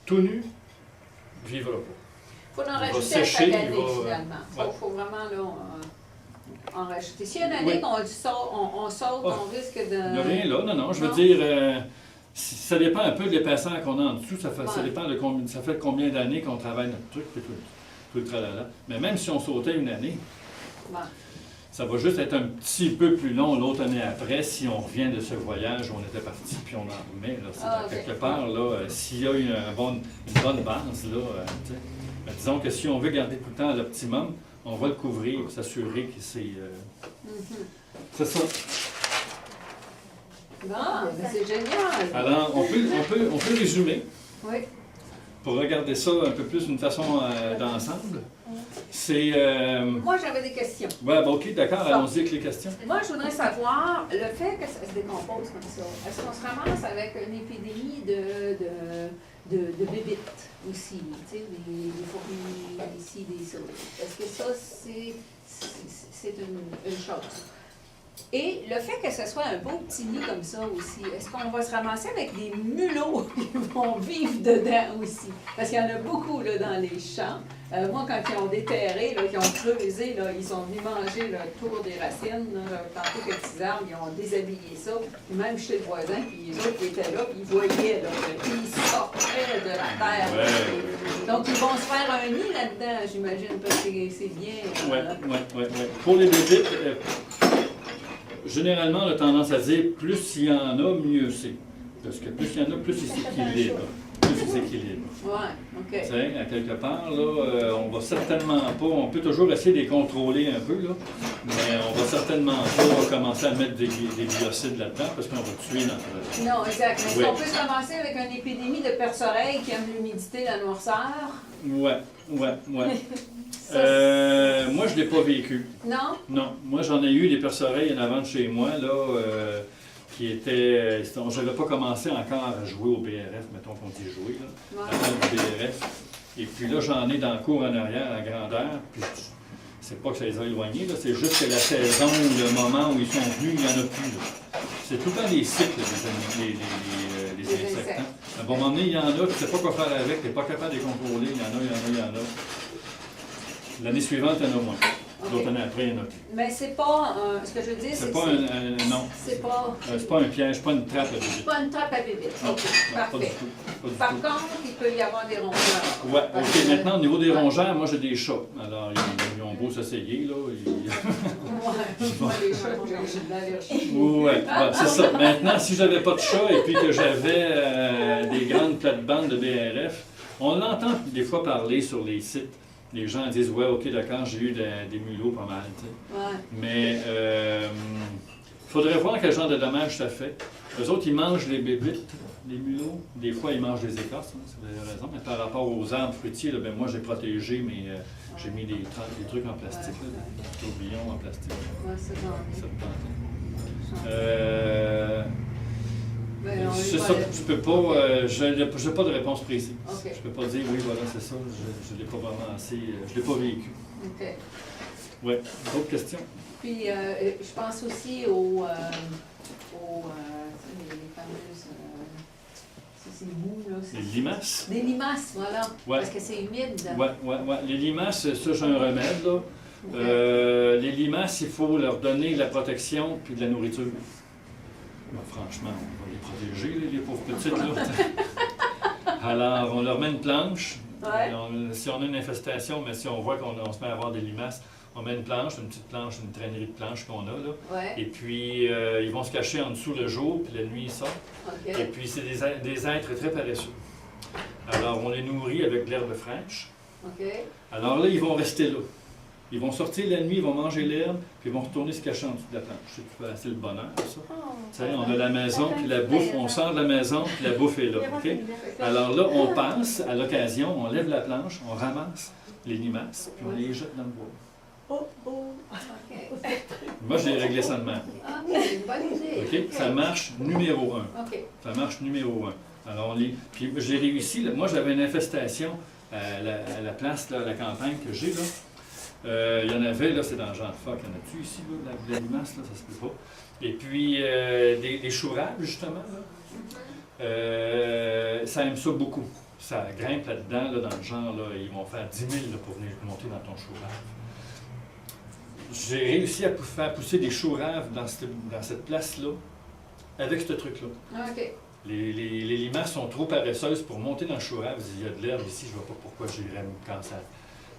tout nu, ne vivra pas. Il faut en Il va rajouter sécher, à chaque année, il va, finalement. Il ouais. faut vraiment là, en rajouter. S'il y a une année Oui. qu'on saute, Oh. on risque de... Il n'y a rien là, non. Je veux Non. dire, ça dépend un peu de l'épaisseur qu'on a en dessous. Ça Ouais. dépend de combien, ça fait combien d'années qu'on travaille notre truc, puis tout le tralala. Mais même si on sautait une année, Ouais. ça va juste être un petit peu plus long l'autre année après si on revient de ce voyage où on était parti, puis on en remet. Là, Ah, ok. Quelque part, là, s'il y a une bonne base, là, tu sais, ben, disons que si on veut garder tout le temps à l'optimum, on va le couvrir pour s'assurer que c'est... C'est ça. Bon, ben c'est génial. Alors, on peut résumer Oui. pour regarder ça un peu plus d'une façon d'ensemble. C'est... Moi, j'avais des questions. Ouais, bon, OK, d'accord, allons-y avec les questions. Moi, je voudrais savoir, le fait que ça se décompose comme ça, est-ce qu'on se ramasse avec une épidémie de bébites aussi, tu sais, des fourmis, ici, des ça. Est-ce que ça, c'est une chose? Et le fait que ce soit un beau petit nid comme ça aussi, est-ce qu'on va se ramasser avec des mulots qui vont vivre dedans aussi? Parce qu'il y en a beaucoup là, dans les champs. Moi, quand ils ont déterré, là, qu'ils ont creusé, là, ils sont venus manger le tour des racines. Là, tantôt que petits arbres, ils ont déshabillé ça. Puis même chez le voisin, puis les autres qui étaient là, puis ils voyaient là, qu'ils sortaient de la terre. Ouais. Donc, ils vont se faire un nid là-dedans, j'imagine, parce que c'est bien. Ouais. Pour les bébites, généralement, on a tendance à dire plus il y en a, mieux c'est. Parce que plus il y en a, plus il s'équilibre. Plus il s'équilibre. Ouais, OK. Tu sais, à quelque part, là, on va certainement pas, on peut toujours essayer de les contrôler un peu, là, mais on va certainement pas commencer à mettre des biocides là-dedans parce qu'on va tuer notre... Non, exact. Mais est-ce Oui. qu'on peut se ramasser avec une épidémie de perce-oreille qui aime l'humidité, la noirceur? Ouais. Ça, Moi, je ne l'ai pas vécu. non? Non. Moi, j'en ai eu des perce-oreilles en avant de chez moi, là, qui étaient... Je n'avais pas commencé encore à jouer au BRF, mettons qu'on dit jouer, là, Ouais. avant le BRF. Et puis là, j'en ai dans le cours en arrière, à grandeur, puis c'est pas que ça les a éloignés, là, c'est juste que la saison ou le moment où ils sont venus, il n'y en a plus, là. C'est tout le temps des cycles, les insectes. À un bon moment donné, il y en a, tu ne sais pas quoi faire avec, tu n'es pas capable de les contrôler, il y en a. L'année suivante, il y en a moins. L'autre année après, il y en a plus. Mais c'est pas, ce que je veux dire, c'est C'est que pas non. c'est pas, C'est pas un piège, pas une trappe à bébé. pas une trappe à bébé. Non, OK, non, pas du parfait. tout. Pas du Par tout. contre, il peut y avoir des rongeurs. Ouais, Parce OK. que- Maintenant, au niveau des rongeurs, moi, j'ai des chats. Alors, ils ont beau s'essayer, là. Ouais, moi, les chats, j'ai de l'allergie. Ouais, c'est ça. Maintenant, si j'avais pas de chat et puis que j'avais des grandes plates-bandes de BRF, on l'entend des fois parler sur les sites. Les gens disent « Ouais, OK, d'accord, j'ai eu des mulots pas mal. » Ouais. Mais il faudrait voir quel genre de dommages ça fait. Eux autres, ils mangent les bébites, les mulots. Des fois, ils mangent les écorces, hein, vous avez raison. Mais par rapport aux arbres fruitiers, là, ben, moi, j'ai protégé, mais j'ai mis des trucs en plastique, là, des tourbillons en plastique. Ouais, c'est bon. Ça me tentait. Ben, on est C'est pas ça, là. je peux pas, je n'ai pas de réponse précise. OK. Je peux pas dire oui, voilà, c'est ça, je ne l'ai pas vraiment assez, je l'ai pas vécu. OK. Ouais, d'autres questions? Puis, je pense aussi aux les fameuses, c'est mou, là. Les limaces? Des limaces, voilà. Ouais. Parce que c'est humide. Ouais. Les limaces, ça, j'ai un remède, là. OK. Les limaces, il faut leur donner de la protection puis de la nourriture. Ben, franchement, on va les protéger, les pauvres petites, là. Alors, on leur met une planche. Ouais. Si on a une infestation, mais si on voit qu'on se met à avoir des limaces, On met une petite planche, une traînerie de planches qu'on a, là. Ouais. Et puis, ils vont se cacher en dessous le jour, puis la nuit, ils sortent. Et OK. puis, c'est des êtres très paresseux. Alors, on les nourrit avec de l'herbe fraîche. OK. Alors là, ils vont rester là. Ils vont sortir la nuit, ils vont manger l'herbe, puis ils vont retourner se cacher en dessous de la planche. C'est le bonheur, ça. Oh, Tu sais, on a la maison, puis la bouffe, on sort de la maison, puis la bouffe est là, OK? Alors là, on passe, à l'occasion, on lève la planche, on ramasse les limaces, puis on les jette dans le bois. Oh, oh. OK. Moi, j'ai réglé ça de même. Ah, c'est une bonne idée. OK? Ça marche numéro 1. OK. Ça marche numéro 1. Alors, puis j'ai réussi, là, moi j'avais une infestation à la place, là, à la campagne que j'ai, là. Il y en avait, là, c'est dans le genre de phoque. Il y en a-tu ici, là, de la limace, là, ça se peut pas. Et puis, des chouraves, justement, là. Ça aime ça beaucoup. Ça grimpe là-dedans, là, dans le genre, là, ils vont faire 10 000 là, pour venir monter dans ton chourave. J'ai réussi à faire pousser des chouraves dans cette place-là, avec ce truc-là. OK. Les limaces sont trop paresseuses pour monter dans le chourave. Il y a de l'herbe ici, je ne vois pas pourquoi j'irais me cancer.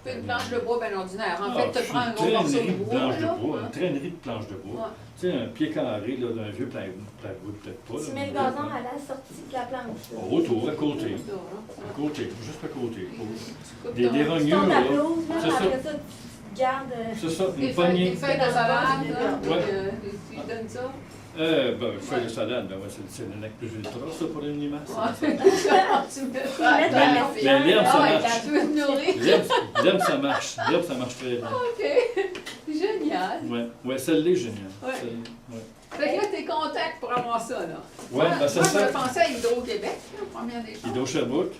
Une planche de bois bien ordinaire. En Ah, fait, tu prends un gros une morceau traînerie de de bois. planches de là, bois, hein. une traînerie de planches de bois. Ouais. Tu sais, un pied carré là, d'un vieux plywood, peut-être pas. Tu là, mets le mais- gazon à la sortie de la planche. Autour, à côté. Hein. À côté, juste à côté. Tu coupes Des ton- Tu rogneux, tournes là. ta pelouse, là, C'est ça. après ça, tu gardes. C'est ça, Des une feuilles, poignée. des feuilles de salade, là, Ouais. puis, tu lui donnes ça. Feuille de salade, ben ouais, c'est le nec plus ultra, ça, pour une limace. Ouais. Tu mets ça mets dans la Mais l'herbe, ça Ah ouais, marche. quand tu veux te nourrir. L'herbe, ça marche. L'herbe, ça marche très bien. OK. Génial. Ouais, celle-là est géniale. Ouais. Celle-là, ouais. Fait que là, t'es contact pour avoir ça, là. Ouais, Moi, ben c'est moi, ça. je pensais à Hydro-Québec, là, première des choses. Hydro-Sherbrooke.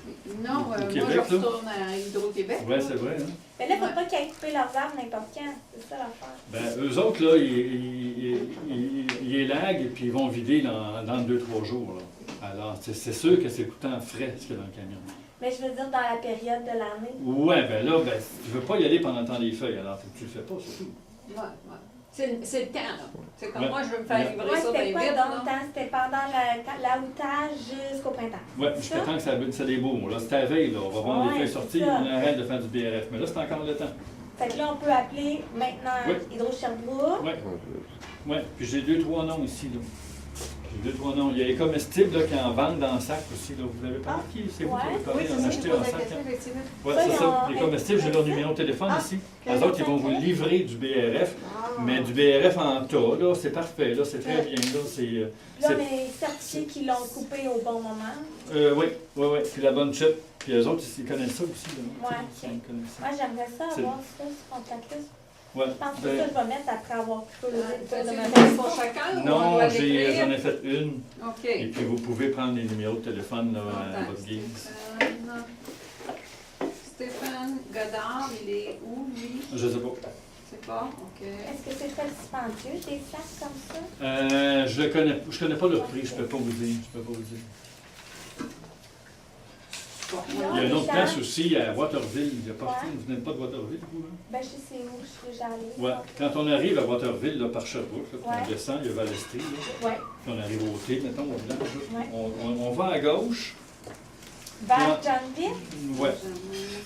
Non, Au moi, Québec, je là. retourne à Hydro-Québec. Ouais, là. c'est vrai. Hein? Mais là, il ne faut pas qu'ils aient coupé leurs arbres n'importe quand. C'est ça l'affaire. Ben, eux autres, là, ils élaguent et puis ils vont vider dans 2-3 jours. Là. Alors, c'est sûr que c'est tout le temps frais ce qu'il y a dans le camion. Mais je veux dire, dans la période de l'année. Ouais, ben là, tu veux pas y aller pendant le temps des feuilles, alors tu le fais pas, c'est tout. Ouais, ouais. C'est le temps, là. C'est comme Ouais. moi, je veux me faire Ouais. livrer Moi, ça bien c'était quoi vite, dans le là. temps? C'était pendant l'outage jusqu'au printemps. Ouais, jusqu'à temps que ça débourre. Là, c'est à la veille, là. On va voir les Ouais, feuilles c'est sortir, ça. on arrête de faire du BRF. Mais là, c'est encore le temps. Fait que là, on peut appeler maintenant Oui. Hydro-Sherbrooke. Ouais. Ouais, puis j'ai 2-3 noms ici, là. J'ai 2-3 noms. Il y a les comestibles là, qui en vendent dans le sac aussi. Là. Vous l'avez pas qui? C'est vous qui avez Ouais. parlé Oui, c'est d'en ça, acheter je en pose la sac. question, Hein? effectivement. Ouais, Ça, c'est ils ça. ont- Les comestibles, j'ai leur numéro de téléphone Ah, ici. quel Les autres, ils vont vous intérêt. livrer du BRF, Ah. mais du BRF en tas, là, c'est parfait, là, c'est très Ouais. bien, là, c'est... Puis là, c'est- on est certifiés qu'ils l'ont coupé au bon moment. oui, puis la bonne chip, puis eux autres, ils connaissent ça aussi, là. Ouais, Tu sais, ils connaissent ça. Moi, j'aimerais ça C'est- avoir ça sur contact-list. Ouais. Je pense que Ben, ça, je vais mettre après avoir coupé T'as-tu de une ma liste pour chacun ou on non, doit j'en l'écrire? ai fait une, OK. et puis vous pouvez prendre les numéros de téléphone, là, à Contact. votre guise. Stéphane Godard, il est où, lui? Je sais pas. C'est pas? OK. Est-ce que c'est très dispendieux, des sacs comme ça? Je connais pas le prix, je peux pas vous dire, Bon, Il y a une autre place aussi, à Waterville, il y a pas, Ouais. vous n'êtes pas de Waterville, vous, hein? Ben, je sais où, je suis déjà allée. Ouais. Quand on arrive à Waterville, là, par Sherbrooke, là, puis on Ouais. descend, il y a Valestrie, là, Ouais. puis on arrive au thé, mettons, au village, là. Ouais. On va à gauche. Vers Ouais. Johnville? Ouais.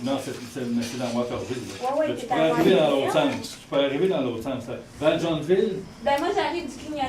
Non, c'est dans Waterville. Là. Ouais, ouais, Mais tu t'es peux à arriver dans Waterville. l'autre sens. Tu peux arriver dans l'autre sens. Vers Johnville, Ben, moi, j'arrive du clignotant.